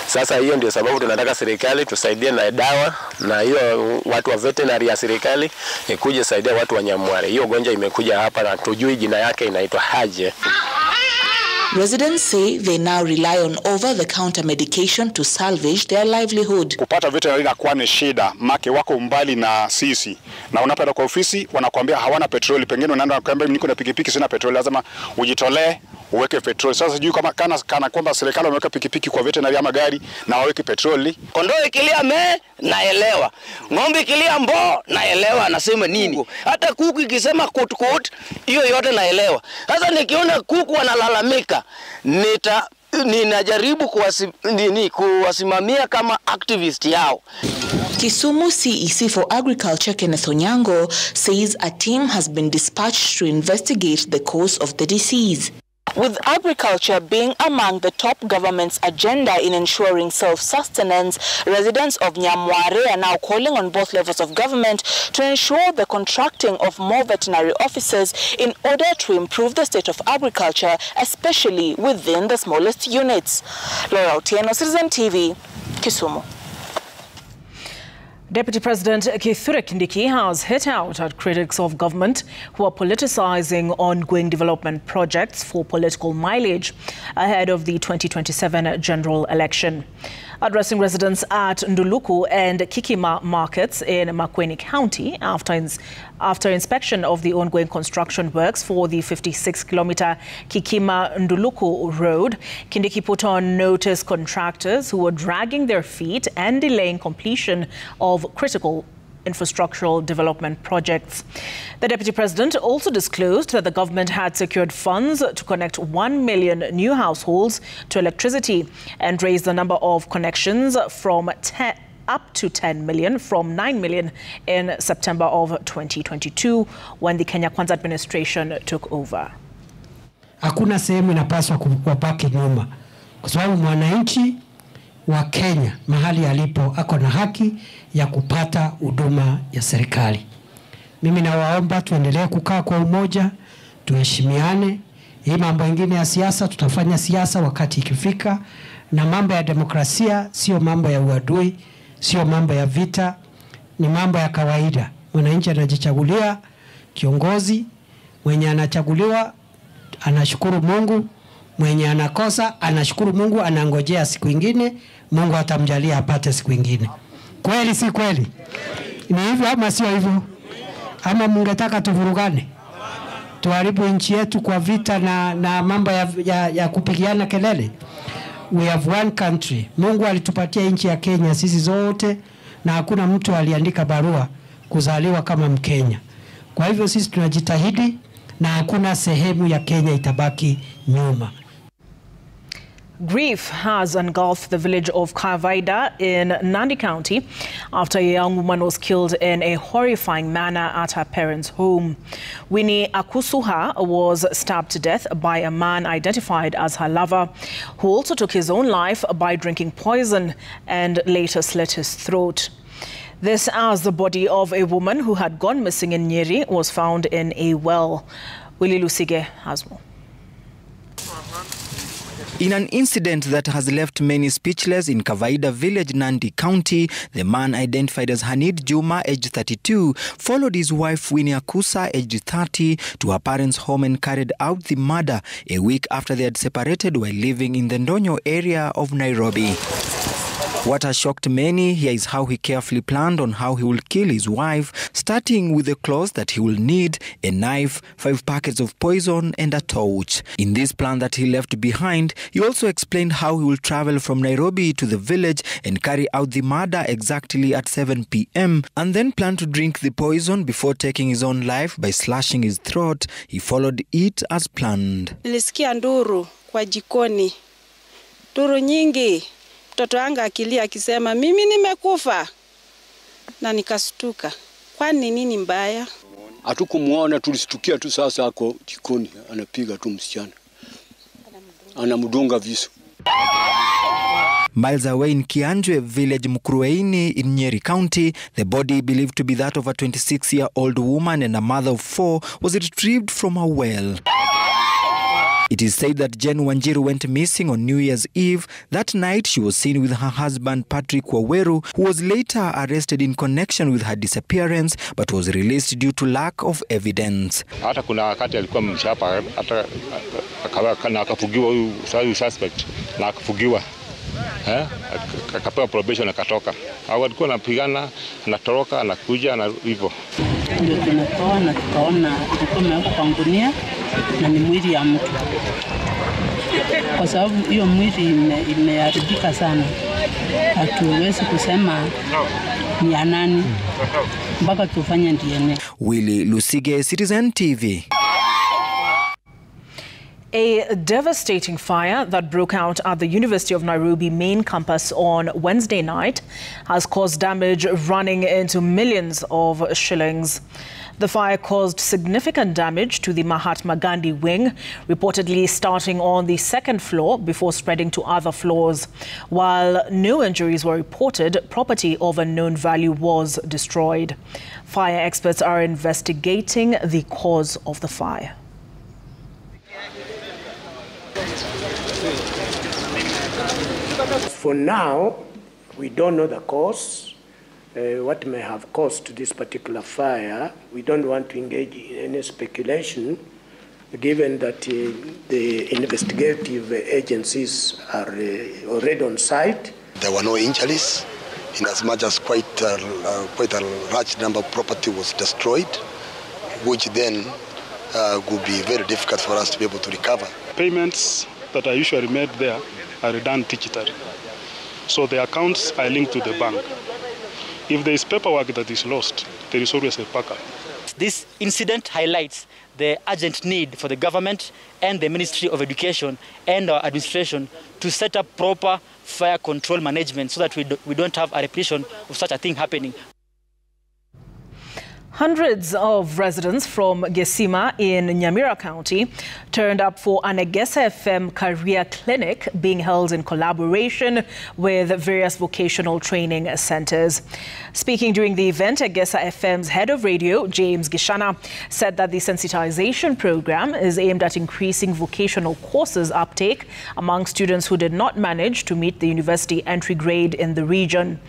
Sasa hiyo ndio sababu tunataka serikali tusaidie na dawa, na hiyo watu wa veterinary ya serikali ikuje saidia watu wa Nyamware. Hiyo gonja imekuja hapa na tujui jina yake inaitwa Haje. Residents say they now rely on over-the-counter medication to salvage their livelihood. Kupata veterinary inakuwa ni shida, make wako mbali na sisi. Na unapoenda kwa ofisi wanakuambia hawana petroli, pengine unaenda kuambia niko na pikipiki sina petroli, lazima ujitolee uweke petroli. Sasa sijui kama kana kwamba serikali wameweka pikipiki kwa veterinary ama gari na waweke petroli. Kondoo ikilia naelewa. Ng'ombe ikilia naelewa anasema nini. Hata kuku ikisema kut hiyo yote naelewa. Sasa nikiona kuku wanalalamika ninajaribu kuwasimamia kama activist yao. Kisumu CEC for Agriculture Kenneth Onyango says a team has been dispatched to investigate the cause of the disease. With agriculture being among the top government's agenda in ensuring self-sustenance, residents of Nyamware are now calling on both levels of government to ensure the contracting of more veterinary officers in order to improve the state of agriculture, especially within the smallest units. Laura Otieno, Citizen TV, Kisumu. Deputy President Kithure Kindiki has hit out at critics of government who are politicizing ongoing development projects for political mileage ahead of the 2027 general election. Addressing residents at Nduluku and Kikima markets in Makueni County after inspection of the ongoing construction works for the 56-kilometer Kikima-Nduluku road, Kindiki put on notice contractors who were dragging their feet and delaying completion of critical infrastructural development projects. The Deputy President also disclosed that the government had secured funds to connect 1 million new households to electricity and raised the number of connections from up to 10 million from 9 million in September of 2022 when the Kenya Kwanza administration took over. Hakuna sehemu inapaswa kuwabaki nyuma, kwa sababu mwananchi wa Kenya mahali alipo ako na haki ya kupata huduma ya serikali. Mimi nawaomba tuendelee kukaa kwa umoja, tuheshimiane. Hii mambo mengine ya siasa tutafanya siasa wakati ikifika, na mambo ya demokrasia sio mambo ya uadui, sio mambo ya vita, ni mambo ya kawaida. Mwananchi anajichagulia kiongozi, mwenye anachaguliwa anashukuru Mungu, mwenye anakosa anashukuru Mungu, anangojea siku nyingine Mungu atamjalia apate siku nyingine. Kweli si kweli? Ni hivyo ama sio hivyo? Ama mungetaka tuvurugane? Tuharibu nchi yetu kwa vita na mambo ya kupigiana kelele? We have one country. Mungu alitupatia nchi ya Kenya sisi zote, na hakuna mtu aliandika barua kuzaliwa kama Mkenya. Kwa hivyo sisi tunajitahidi na hakuna sehemu ya Kenya itabaki nyuma. Grief has engulfed the village of Kavaida in Nandi County after a young woman was killed in a horrifying manner at her parents' home. Winnie Akusuha was stabbed to death by a man identified as her lover, who also took his own life by drinking poison and later slit his throat. This as the body of a woman who had gone missing in Nyeri was found in a well. Willie Lusige has more. In an incident that has left many speechless in Kavaida village, Nandi County, the man identified as Hanid Juma, aged 32, followed his wife Winnie Akusa, aged 30, to her parents' home and carried out the murder a week after they had separated while living in the Ndonyo area of Nairobi. What has shocked many here is how he carefully planned on how he will kill his wife, starting with the clothes that he will need, a knife, 5 packets of poison and a torch. In this plan that he left behind, he also explained how he will travel from Nairobi to the village and carry out the murder exactly at 7 p.m. and then plan to drink the poison before taking his own life by slashing his throat. He followed it as planned. Nilisikia nduru kwa jikoni. Nduru nyingi. Mtoto wangu akilia akisema mimi nimekufa, na nikastuka. Kwani nini mbaya? Hatukumuona, tulistukia tu sasa ako jikoni anapiga tu msichana. Anamdunga visu. Miles away in Kianjwe village Mkurueini in Nyeri County, the body believed to be that of a 26-year-old woman and a mother of 4 was retrieved from a well. It is said that Jen Wanjiru went missing on New Year's Eve. That night, she was seen with her husband Patrick Waweru, who was later arrested in connection with her disappearance, but was released due to lack of evidence. Hata kuna wakati alikuwa mshapa, hata akafugiwa huyu suspect, na akafugiwa. Akapewa probation akatoka. Hao walikuwa wanapigana, anatoroka, anakuja na hivyo. Ndio tunatoa na tukaona ilikuwa imewekwa kwa ngunia na ni mwili ya mtu. Kwa sababu hiyo mwili imeharibika sana. Hatuwezi kusema ni ya nani mpaka tufanye DNA. Willie Lusige, Citizen TV. A devastating fire that broke out at the University of Nairobi main campus on Wednesday night has caused damage running into millions of shillings. The fire caused significant damage to the Mahatma Gandhi wing, reportedly starting on the 2nd floor before spreading to other floors. While no injuries were reported, property of unknown value was destroyed. Fire experts are investigating the cause of the fire. For now, we don't know the cause, what may have caused this particular fire. We don't want to engage in any speculation, given that the investigative agencies are already on site. There were no injuries, in as much as quite a large number of property was destroyed, which then would be very difficult for us to be able to recover. Payments that are usually made there are done digitally. So the accounts are linked to the bank. If there is paperwork that is lost, there is always a backup. This incident highlights the urgent need for the government and the Ministry of Education and our administration to set up proper fire control management so that we don't have a repetition of such a thing happening. Hundreds of residents from Gesima in Nyamira County turned up for an AESA FM career clinic being held in collaboration with various vocational training centers. Speaking during the event, AESA FM's head of radio, James Gishana, said that the sensitization program is aimed at increasing vocational courses uptake among students who did not manage to meet the university entry grade in the region.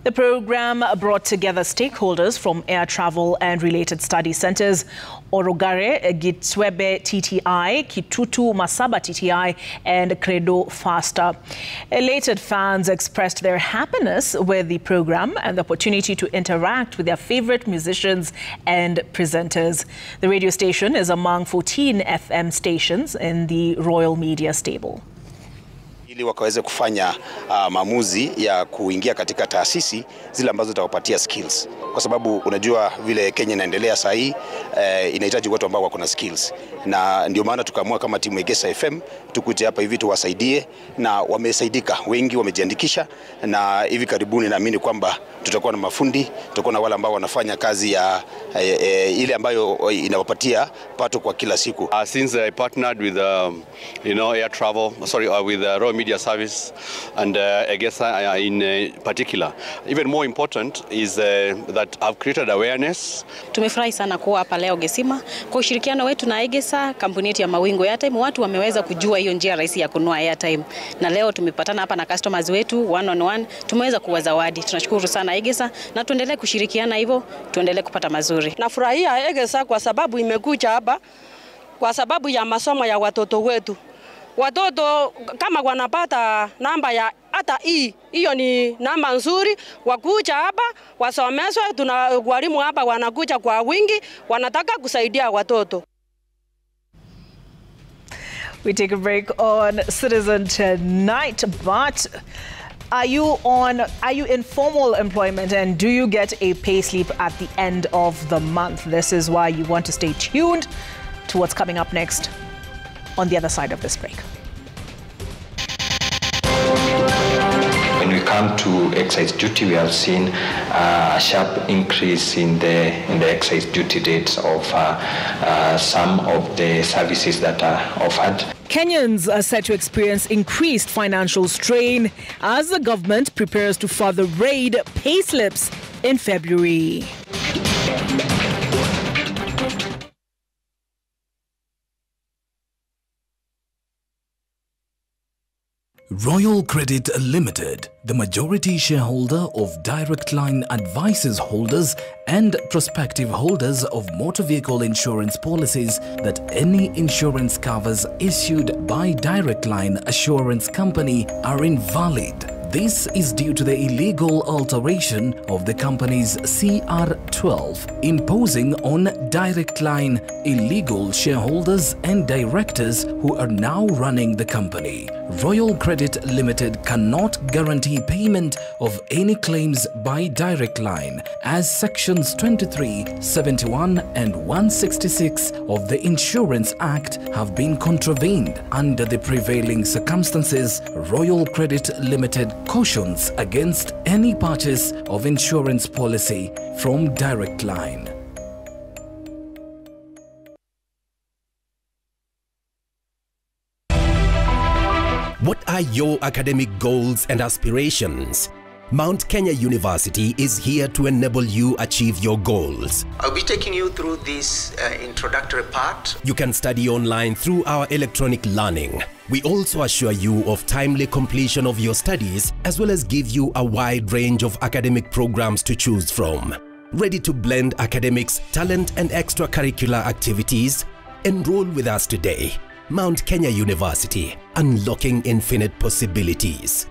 The program brought together stakeholders from air travel and related study centers, Orogare, Gitswebe TTI, Kitutu Masaba TTI, and Credo Faster. Elated fans expressed their happiness with the program and the opportunity to interact with their favorite musicians and presenters. The radio station is among 14 FM stations in the Royal Media stable. Ili wakaweze kufanya maamuzi ya kuingia katika taasisi zile ambazo zitawapatia skills, kwa sababu unajua vile Kenya inaendelea saa hii inahitaji watu ambao wako na skills, na ndio maana tukaamua kama timu ya AESA FM tukuje hapa hivi tuwasaidie, na wamesaidika, wengi wamejiandikisha, na hivi karibuni naamini kwamba tutakuwa na mafundi, tutakuwa na wale ambao wanafanya kazi ya ile ambayo inawapatia pato kwa kila siku. Since I partnered with air travel, with Royal Media Service and AESA in particular, even more important is that I've created awareness. Tumefurahi sana kuwa hapa leo Gesima kwa ushirikiano wetu na AESA, kampuni yetu ya mawingu airtime. Watu wameweza kujua hiyo njia rahisi ya kununua airtime, na leo tumepatana hapa na customers wetu one on one, tumeweza kuwazawadi. Tunashukuru sana AESA na tuendelee kushirikiana hivyo, tuendelee kupata mazuri. Nafurahia AESA kwa sababu imekuja hapa kwa sababu ya masomo ya watoto wetu. Watoto kama wanapata namba ya hata hiyo ni namba nzuri, wakuja hapa wasomeshwe. Tuna walimu hapa wanakuja kwa wingi, wanataka kusaidia watoto. We take a break on Citizen Tonight, but are you in formal employment and do you get a pay slip at the end of the month? This is why you want to stay tuned to what's coming up next on the other side of this break. When we come to excise duty, we have seen a sharp increase in the excise duty rates of some of the services that are offered. Kenyans are set to experience increased financial strain as the government prepares to further raid payslips in February. Royal Credit Limited, the majority shareholder of Direct Line, advises holders and prospective holders of motor vehicle insurance policies that any insurance covers issued by Direct Line Assurance Company are invalid. This is due to the illegal alteration of the company's CR12, imposing on Direct Line illegal shareholders and directors who are now running the company. Royal Credit Limited cannot guarantee payment of any claims by Direct Line, as sections 23, 71 and 166 of the Insurance Act have been contravened. Under the prevailing circumstances, Royal Credit Limited cautions against any purchase of insurance policy from Direct Line. What are your academic goals and aspirations? Mount Kenya University is here to enable you achieve your goals. I'll be taking you through this introductory part. You can study online through our electronic learning. We also assure you of timely completion of your studies, as well as give you a wide range of academic programs to choose from. Ready to blend academics, talent and extracurricular activities? Enroll with us today. Mount Kenya University, unlocking infinite possibilities.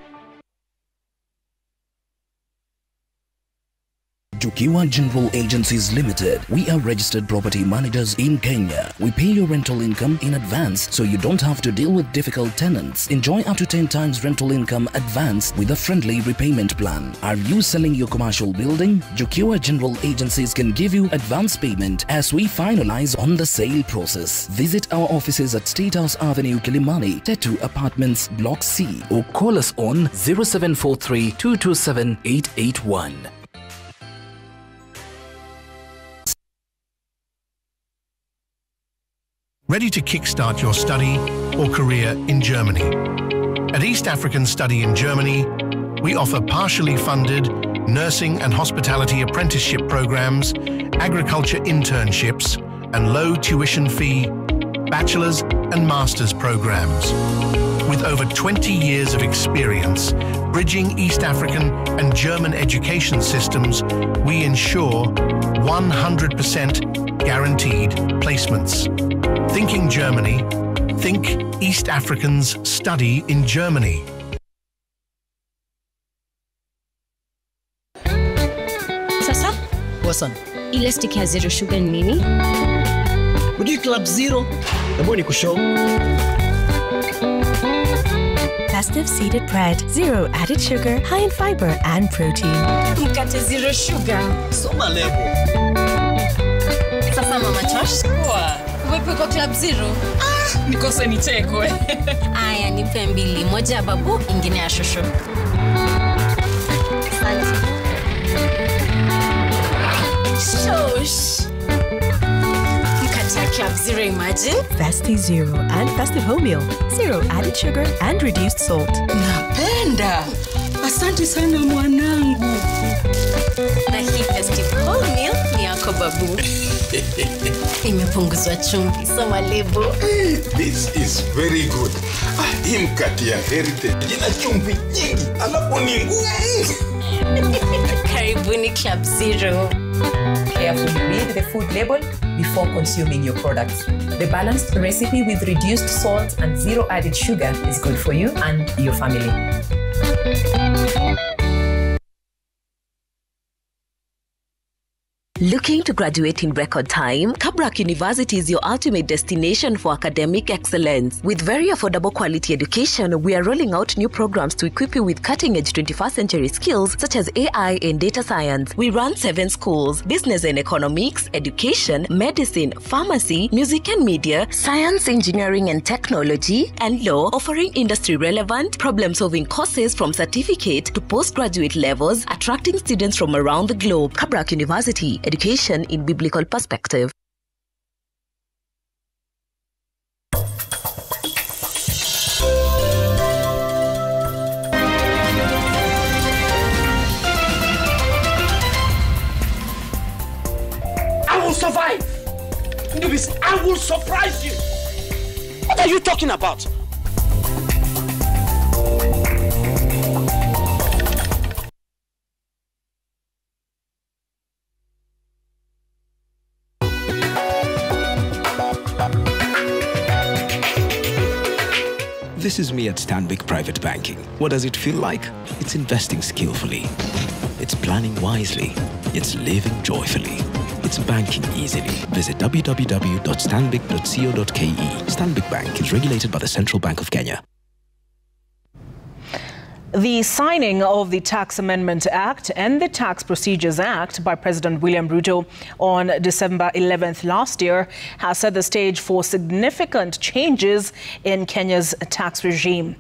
Jukiwa General Agencies Limited. We are registered property managers in Kenya. We pay your rental income in advance so you don't have to deal with difficult tenants. Enjoy up to 10 times rental income advance with a friendly repayment plan. Are you selling your commercial building? Jukiwa General Agencies can give you advance payment as we finalize on the sale process. Visit our offices at State House Avenue, Kilimani, Tetu Apartments, Block C, or call us on 0743 227 881. Ready to kickstart your study or career in Germany? At East African Study in Germany, we offer partially funded nursing and hospitality apprenticeship programs, agriculture internships, and low tuition fee bachelor's and master's programs. With over 20 years of experience bridging East African and German education systems, we ensure 100% guaranteed placements. Thinking Germany, think East Africans study in Germany. Sasa? Wasan. Ile stick ya zero sugar nini? Udi Club Zero. Nabo ni kushow. Festive seeded bread, zero added sugar, high in fiber and protein. Mkate zero sugar. Soma lebo. Sasa mama Tosh kwa. Wewe kwa Club Zero? Nikose nitekwe. Aya nipe mbili, moja ya babu, ingine ya shosho. Asante. Shosh. Club Zero, imagine. Festive Zero and Festive Whole Meal. Zero added sugar and reduced salt. Napenda. Asante sana mwanangu. Na hii Festive Whole Meal ni yako babu. Imepunguzwa chumvi, soma lebo. This is very good. Hii mkate ya heritage ina chumvi nyingi, alafu ni ngumu. Karibuni Club Zero. Carefully read the food label before consuming your products. The balanced recipe with reduced salt and zero added sugar is good for you and your family. Looking to graduate in record time? Kabrak University is your ultimate destination for academic excellence. With very affordable quality education, we are rolling out new programs to equip you with cutting-edge 21st century skills such as AI and data science. We run 7 schools: business and economics, education, medicine, pharmacy, music and media, science, engineering and technology, and law, offering industry-relevant, problem-solving courses from certificate to postgraduate levels, attracting students from around the globe. Kabrak University, education in biblical perspective. I will survive. I will surprise you. What are you talking about? This is me at Stanbic Private Banking. What does it feel like? It's investing skillfully. It's planning wisely. It's living joyfully. It's banking easily. Visit www.stanbic.co.ke. Stanbic Bank is regulated by the Central Bank of Kenya. The signing of the Tax Amendment Act and the Tax Procedures Act by President William Ruto on December 11th last year has set the stage for significant changes in Kenya's tax regime.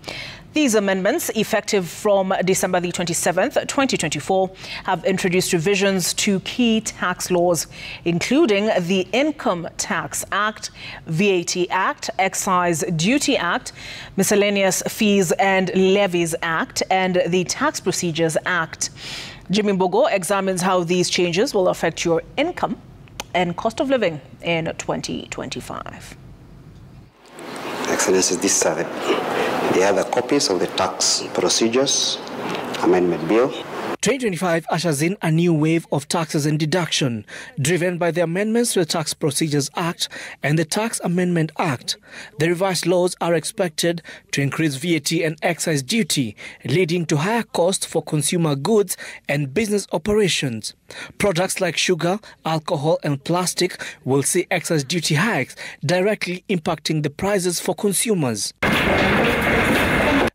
These amendments, effective from December the 27th, 2024, have introduced revisions to key tax laws, including the Income Tax Act, VAT Act, Excise Duty Act, Miscellaneous Fees and Levies Act, and the Tax Procedures Act. Jimmy Mbogo examines how these changes will affect your income and cost of living in 2025. Excellencies, these are the other copies of the Tax Procedures Amendment Bill. 2025 ushers in a new wave of taxes and deduction, driven by the amendments to the Tax Procedures Act and the Tax Amendment Act. The revised laws are expected to increase VAT and excise duty, leading to higher costs for consumer goods and business operations. Products like sugar, alcohol and plastic will see excise duty hikes, directly impacting the prices for consumers.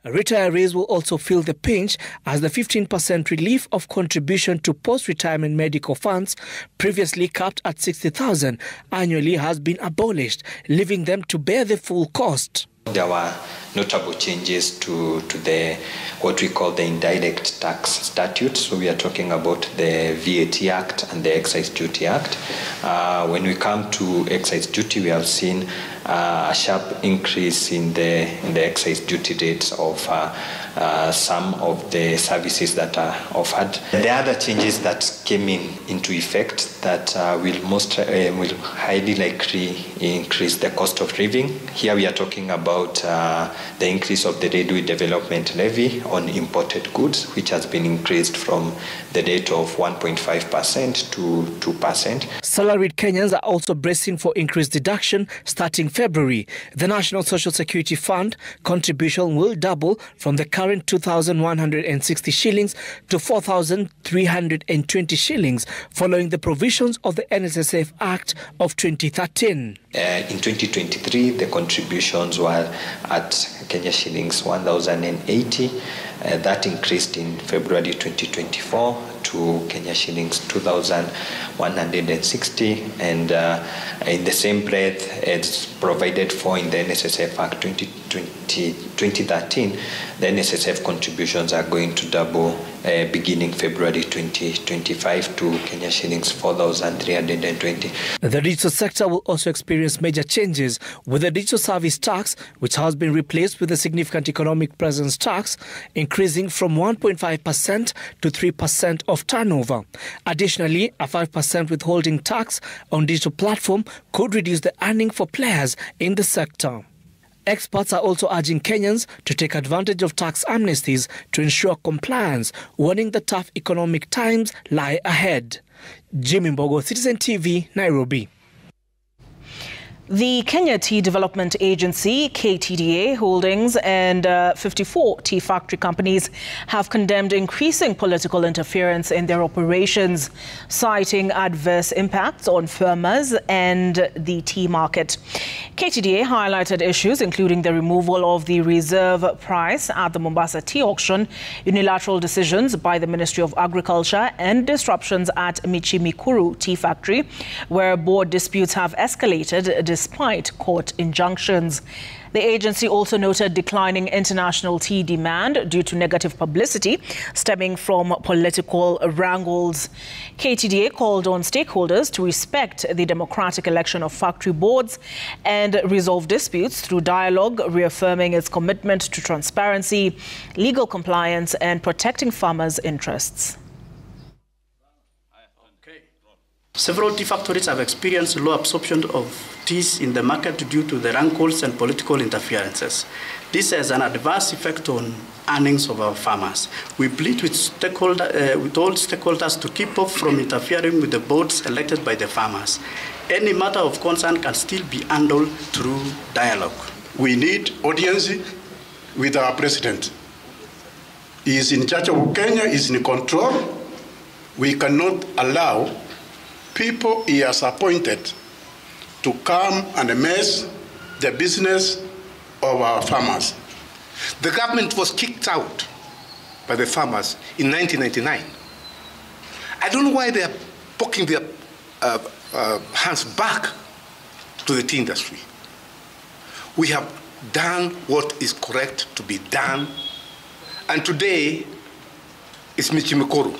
Retirees will also feel the pinch as the 15% relief of contribution to post-retirement medical funds, previously capped at 60,000 annually, has been abolished, leaving them to bear the full cost. There were notable changes to the what we call the indirect tax statute. So we are talking about the VAT Act and the Excise Duty Act. When we come to excise duty, we have seen a sharp increase in the excise duty rates of some of the services that are offered. The other changes that came into effect that will highly likely increase the cost of living. Here we are talking about the increase of the Railway Development Levy on imported goods, which has been increased from the rate of 1.5% to 2%. Salaried Kenyans are also bracing for increased deduction starting February. The National Social Security Fund contribution will double from the current 2,160 shillings to 4,320 shillings, following the provisions of the NSSF Act of 2013. In 2023, the contributions were at Kenya shillings 1,080. That increased in February 2024 to Kenya shillings 2,160, and in the same breath, it's provided for in the NSSF Act 2013. The NSSF contributions are going to double beginning February 2025 to Kenya shillings 4,320. The digital sector will also experience major changes, with the digital service tax, which has been replaced with a significant economic presence tax, increasing from 1.5% to 3% of turnover. Additionally, a 5% withholding tax on digital platform could reduce the earning for players in the sector. Experts are also urging Kenyans to take advantage of tax amnesties to ensure compliance, warning the tough economic times lie ahead. Jimmy Mbogo, Citizen TV, Nairobi. The Kenya Tea Development Agency, KTDA Holdings, and 54 tea factory companies have condemned increasing political interference in their operations, citing adverse impacts on farmers and the tea market. KTDA highlighted issues including the removal of the reserve price at the Mombasa tea auction, unilateral decisions by the Ministry of Agriculture, and disruptions at Muturi tea factory, where board disputes have escalated despite court injunctions. The agency also noted declining international tea demand due to negative publicity stemming from political wrangles. KTDA called on stakeholders to respect the democratic election of factory boards and resolve disputes through dialogue, reaffirming its commitment to transparency, legal compliance, and protecting farmers' interests. Several tea factories have experienced low absorption of teas in the market due to the rankles and political interferences. This has an adverse effect on earnings of our farmers. We plead with all stakeholders to keep off from interfering with the boards elected by the farmers. Any matter of concern can still be handled through dialogue. We need audience with our president. He is in charge of Kenya, he is in control. We cannot allow people he has appointed to come and mess the business of our farmers. The government was kicked out by the farmers in 1999. I don't know why they are poking their hands back to the tea industry. We have done what is correct to be done, and today it's Michimikoro,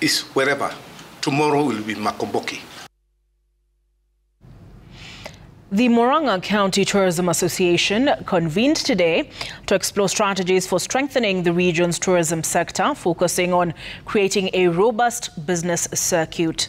it's wherever. Tomorrow will be Makomboki. The Murang'a County Tourism Association convened today to explore strategies for strengthening the region's tourism sector, focusing on creating a robust business circuit.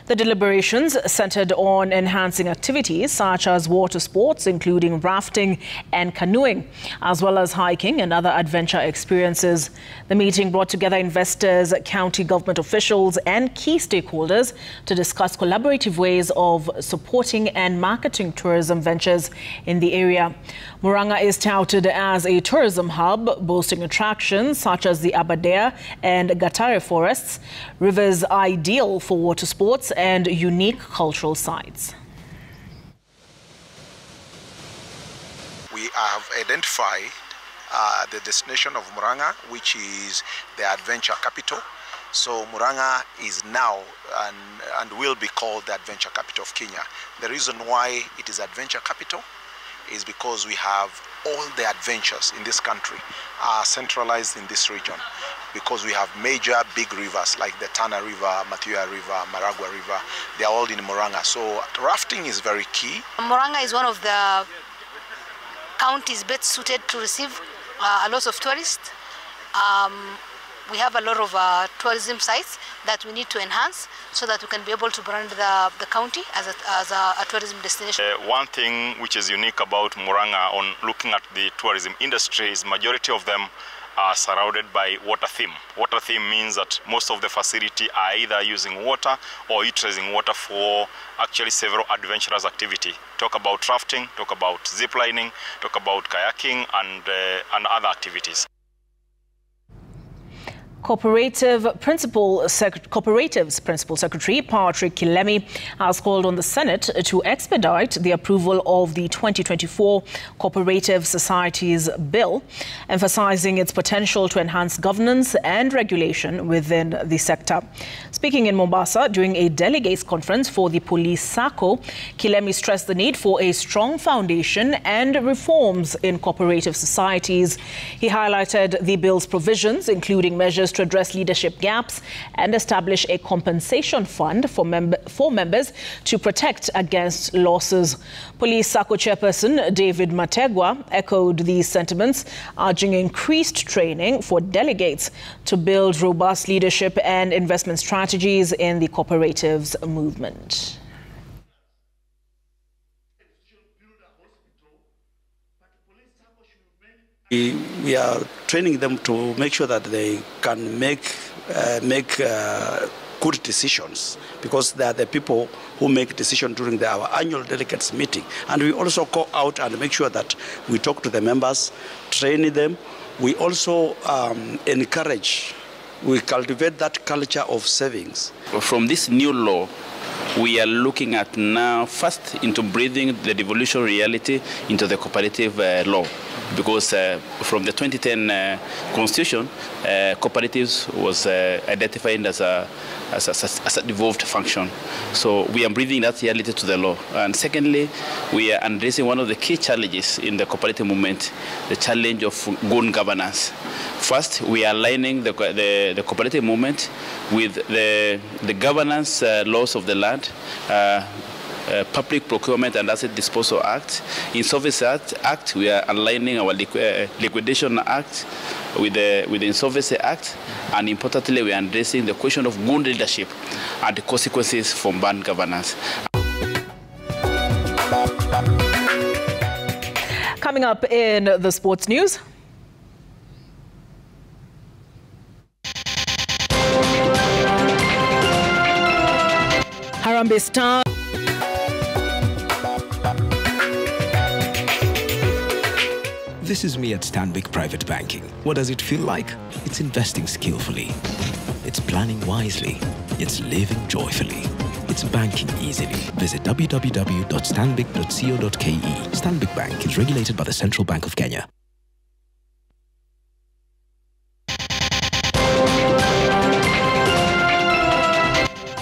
The deliberations centered on enhancing activities such as water sports, including rafting and canoeing, as well as hiking and other adventure experiences. The meeting brought together investors, county government officials, and key stakeholders to discuss collaborative ways of supporting and marketing tourism ventures in the area. Murang'a is touted as a tourism hub, boasting attractions such as the Aberdare and Gatare forests, rivers ideal for water sports, and unique cultural sites. We have identified the destination of Murang'a, which is the adventure capital. So Murang'a is now and will be called the adventure capital of Kenya. The reason why it is adventure capital is because we have all the adventures in this country are centralized in this region, because we have major big rivers like the Tana River, Matuya River, Maragua River. They are all in Murang'a. So rafting is very key. Murang'a is one of the counties best suited to receive a lot of tourists. We have a lot of tourism sites that we need to enhance so that we can be able to brand the county as a tourism destination. One thing which is unique about Murang'a on looking at the tourism industry is majority of them are surrounded by water theme. Water theme means that most of the facility are either using water or utilizing water for actually several adventurous activity. Talk about rafting, talk about ziplining, talk about kayaking and other activities. Cooperatives Principal Secretary Patrick Kilemi has called on the Senate to expedite the approval of the 2024 Cooperative Societies Bill, emphasizing its potential to enhance governance and regulation within the sector. Speaking in Mombasa during a delegates conference for the police SACCO, Kilemi stressed the need for a strong foundation and reforms in cooperative societies. He highlighted the bill's provisions, including measures to address leadership gaps and establish a compensation fund for members to protect against losses. Police SACCO chairperson David Mategwa echoed these sentiments, urging increased training for delegates to build robust leadership and investment strategies in the cooperatives movement. We are training them to make sure that they can make good decisions, because they are the people who make decisions during our annual delegates meeting. And we also go out and make sure that we talk to the members, train them. We also encourage, we cultivate that culture of savings. From this new law, we are looking at now first into breathing the devolution reality into the cooperative law, because from the 2010 constitution, cooperatives was identified as a devolved function. So we are breathing that reality to the law. And secondly, we are addressing one of the key challenges in the cooperative movement, the challenge of good governance. First, we are aligning the cooperative movement with the governance laws of the land, Public Procurement and Asset Disposal Act. In Insolvency Act, we are aligning our Liquidation Act with the Insolvency Act, and importantly, we are addressing the question of good leadership and the consequences from bad governance. Coming up in the sports news. Harambee Star. This is me at Stanbic Private Banking. What does it feel like? It's investing skillfully. It's planning wisely. It's living joyfully. It's banking easily. Visit www.stanbic.co.ke. Stanbic Bank is regulated by the Central Bank of Kenya.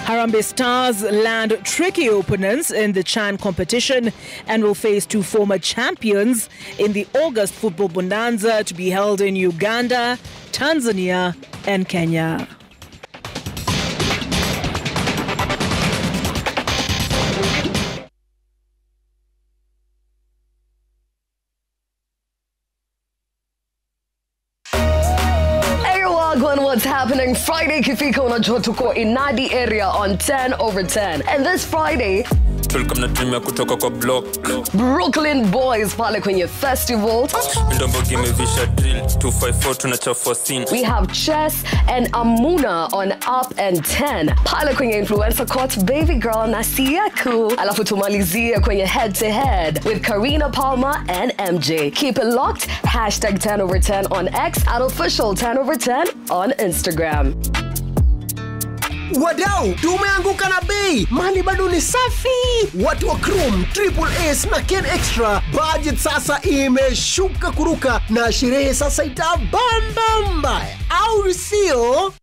Harambee Stars land tricky opponents in the Chan competition and will face two former champions in the August football bonanza to be held in Uganda, Tanzania, and Kenya. happening? Friday ikifika unajua tuko in Nadi area on 10/10. And this Friday Welcome na dream ya kutoka kwa block Brooklyn Boys pale kwenye festival. Ndombo game visha drill 254 tunachafua scene. We have Chess and Amuna on Up and 10 pale kwenye influencer court Baby Girl na Siaku. Alafu tumalizie kwenye head to head with Karina Palmer and MJ. Keep it locked. #10/10 on X at official 10/10 on Instagram. Wadau, tumeanguka na bei. Mali bado ni safi. Watu wa Chrome, Triple S na Ken Extra. Budget sasa imeshuka kuruka na sherehe sasa itabamba mbaya. Au sio?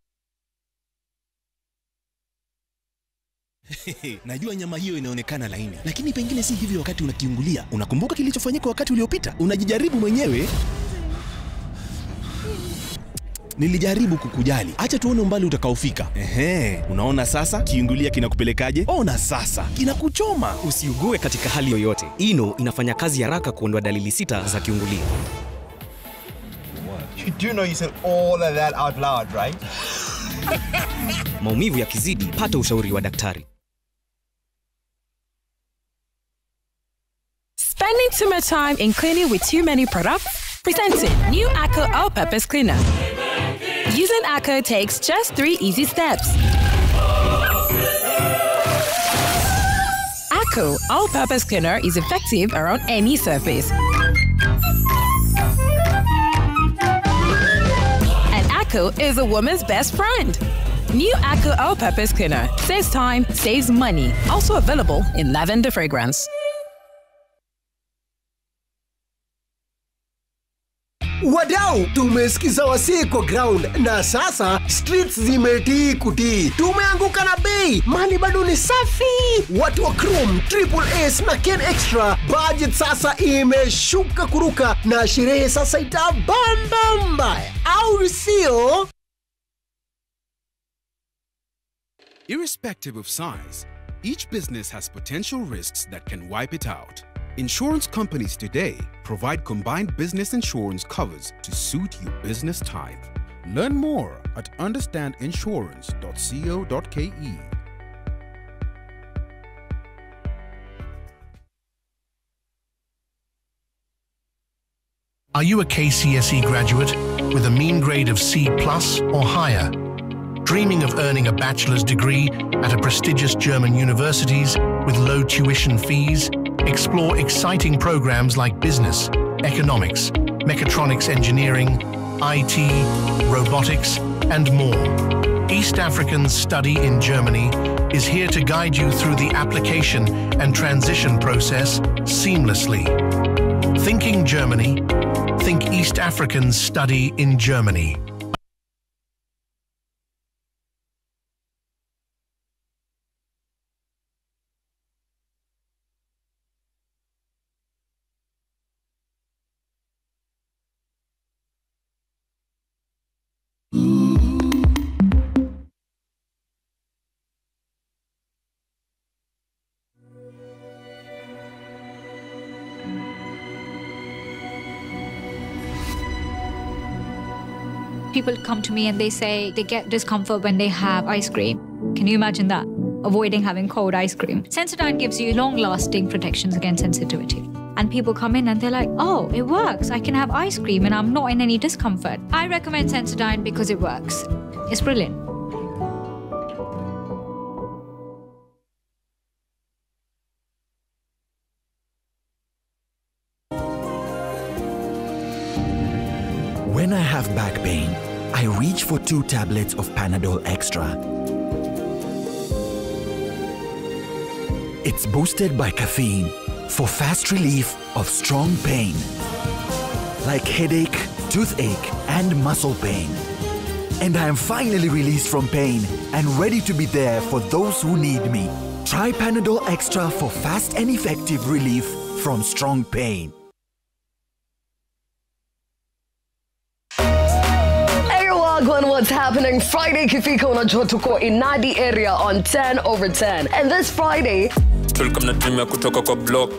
Najua nyama hiyo inaonekana laini, lakini pengine si hivyo wakati unakiungulia. Unakumbuka kilichofanyika wakati uliopita? Unajijaribu mwenyewe. Nilijaribu kukujali. Acha tuone umbali utakaofika. Unaona sasa kiungulia kinakupelekaje? Ona sasa, kinakuchoma. Usiugue katika hali yoyote. Ino inafanya kazi haraka kuondoa dalili 6 za kiungulia. You do know you said all of that out loud, right? Maumivu yakizidi, pata ushauri wa daktari. Spending too much time in cleaning with too many products? Presenting new Aco All-Purpose Cleaner. Using Aco takes just 3 easy steps. Aco All-Purpose Cleaner is effective around any surface. And Aco is a woman's best friend. New Aco All-Purpose Cleaner saves time, saves money. Also available in lavender fragrance. Wadau, tumesikiza wasee kwa ground na sasa streets zimetii kutii. Tumeanguka na bei. Mali bado ni safi. Watu wa Chrome, Triple S na Ken Extra. Budget sasa imeshuka kuruka na sherehe sasa itabamba mbaya. Au sio? Irrespective of size, each business has potential risks that can wipe it out. Insurance companies today provide combined business insurance covers to suit your business type. Learn more at understandinsurance.co.ke. Are you a KCSE graduate with a mean grade of C+ or higher? Dreaming of earning a bachelor's degree at a prestigious German universities with low tuition fees? Explore exciting programs like business, economics, mechatronics engineering, IT, robotics, and more. East African Study in Germany is here to guide you through the application and transition process seamlessly. Thinking Germany, think East African Study in Germany. People come to me and they say they get discomfort when they have ice cream. Can you imagine that? Avoiding having cold ice cream. Sensodyne gives you long-lasting protections against sensitivity. And people come in and they're like, oh, it works. I can have ice cream and I'm not in any discomfort. I recommend Sensodyne because it works. It's brilliant. When I have back pain, I reach for 2 tablets of Panadol Extra. It's boosted by caffeine for fast relief of strong pain, like headache, toothache, and muscle pain. And I am finally released from pain and ready to be there for those who need me. Try Panadol Extra for fast and effective relief from strong pain. What's happening? Friday ikifika unajua tuko in Nadi area on 10/10. And this Friday Tulikuwa mnatumia kutoka kwa block.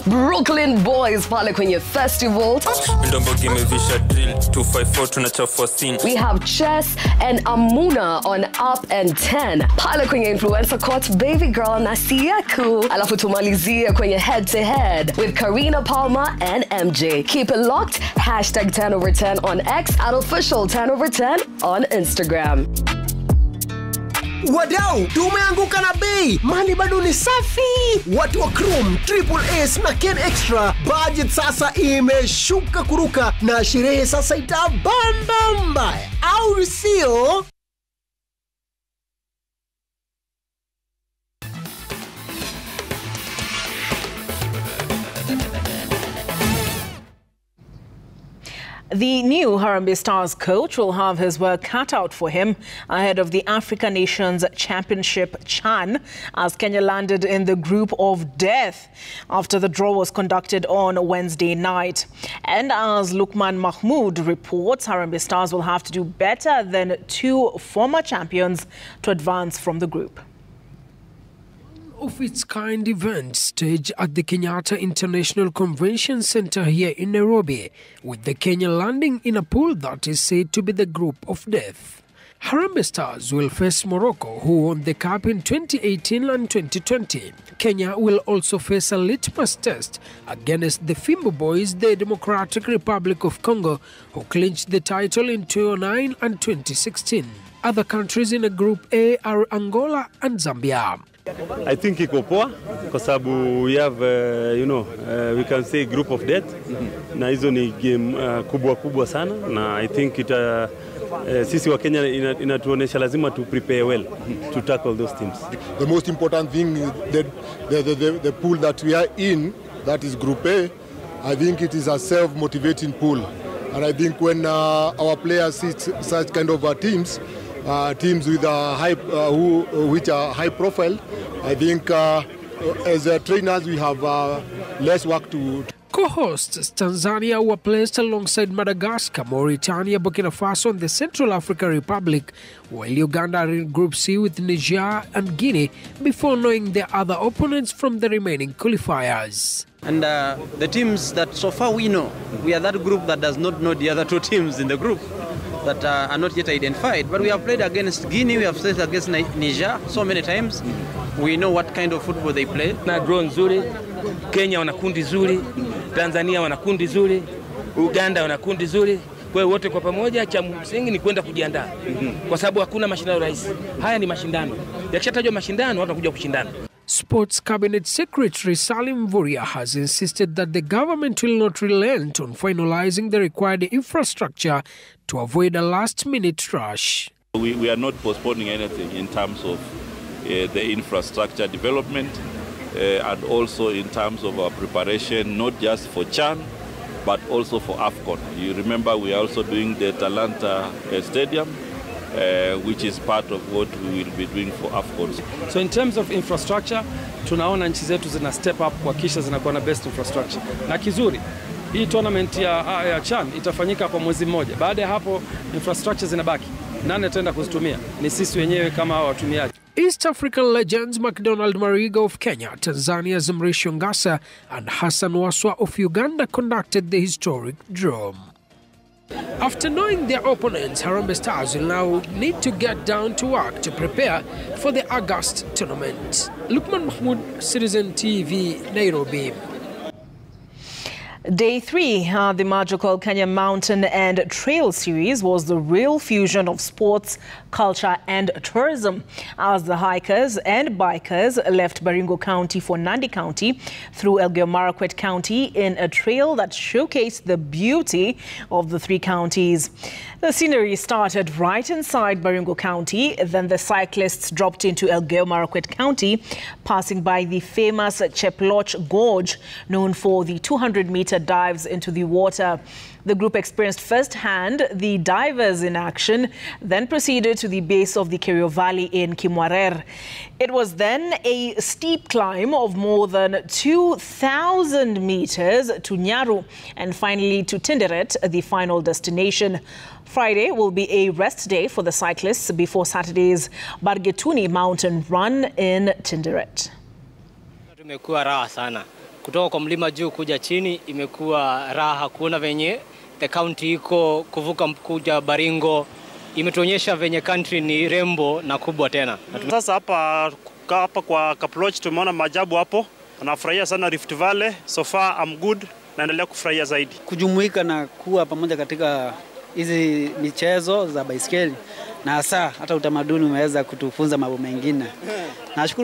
Brooklyn Boys pale kwenye festival. Ndombogi imevisha drill 254 tunachafua scene. We have Chess and Amuna on Up and 10 pale kwenye influencer court Baby Girl Nasia Cool. Alafu tumalizie kwenye head to head with Karina Palmer and MJ. Keep it locked. #10/10 on X at official 10/10 on Instagram. Wadau, tumeanguka na bei. Mali bado ni safi. Watu wa Chrome, Triple S na Ken Extra. Budget sasa imeshuka kuruka na sherehe sasa itabamba mbaya. Au sio? The new Harambee Stars coach will have his work cut out for him ahead of the Africa Nations Championship CHAN as Kenya landed in the group of death after the draw was conducted on Wednesday night. And as Lukman Mahmood reports, Harambee Stars will have to do better than 2 former champions to advance from the group. Of its kind event staged at the Kenyatta International Convention Center here in Nairobi, with the Kenya landing in a pool that is said to be the group of death. Harambee Stars will face Morocco, who won the cup in 2018 and 2020. Kenya will also face a litmus test against the Fimbo Boys, the Democratic Republic of Congo, who clinched the title in 2009 and 2016. Other countries in a Group A are Angola and Zambia. I think iko poa kwa sababu we have we can say group of death na hizo ni game kubwa sana na I think sisi wa Kenya inatuonesha lazima to prepare well to tackle those teams. The most important thing is the pool that we are in, that is Group A. I think it is a self-motivating pool, and I think when our players see such kind of teams with a which are high profile, I think as trainers we have less work to. Co-hosts Tanzania were placed alongside Madagascar, Mauritania, Burkina Faso and the Central African Republic, while Uganda are in Group C with Niger and Guinea before knowing their other opponents from the remaining qualifiers. And the teams that so far we know, we are that group that does not know the other 2 teams in the group that are not yet identified. But we have played against Guinea, we have played against Niger so many times. We know what kind of football they play. Na draw nzuri, Kenya wana kundi zuri, Tanzania wana kundi zuri, Uganda wana kundi zuri. Kwa wote kwa pamoja cha msingi ni kwenda kujiandaa. Kwa sababu hakuna mashindano rahisi. Haya ni mashindano. Yakishatajwa mashindano watu wanakuja kushindana. Sports Cabinet Secretary Salim Mvuria has insisted that the government will not relent on finalizing the required infrastructure to avoid a last-minute rush. We are not postponing anything in terms of the infrastructure development and also in terms of our preparation, not just for CHAN, but also for AFCON. You remember we are also doing the Talanta Stadium, which is part of what we will be doing for AFCON. So in terms of infrastructure, tunaona nchi zetu zina step up kuhakikisha zinakuwa na best infrastructure. Na kizuri, hii tournament ya CHAN itafanyika kwa mwezi mmoja. Baada ya hapo infrastructure zinabaki. Nani ataenda kuzitumia? Ni sisi wenyewe kama watumiaji. East African legends McDonald Mariga of Kenya, Tanzania's Mrisho Ngasa and Hassan Waswa of Uganda conducted the historic draw. After knowing their opponents, Harambee Stars will now need to get down to work to prepare for the August tournament. Lukman Mahmood, Citizen TV, Nairobi. Day 3, the magical Kenya Mountain and Trail Series was the real fusion of sports, culture and tourism as the hikers and bikers left Baringo County for Nandi County through Elgeyo Marakwet County in a trail that showcased the beauty of the 3 counties. The scenery started right inside Baringo County, then the cyclists dropped into Elgeyo Marakwet County, passing by the famous Cheploch Gorge, known for the 200-meter dives into the water. The group experienced firsthand the divers in action, then proceeded to the base of the Kerio Valley in Kimwarer. It was then a steep climb of more than 2,000 meters to Nyaru and finally to Tinderet, the final destination. Friday will be a rest day for the cyclists before Saturday's Bargetuni mountain run in Tinderet. Imekuwa raha sana. Kutoka kwa mlima juu kuja chini imekuwa raha kuona venye the county iko kuvuka kuja Baringo. Imetuonyesha venye country ni rembo na kubwa tena. Sasa hapa kwa Kaploch tumeona maajabu hapo. Nafurahia sana Rift Valley. So far I'm good. Naendelea kufurahia zaidi. Kujumuika na kuwa pamoja katika hizi michezo za baiskeli na hasa hata utamaduni umeweza kutufunza mambo mengine. Nashukuru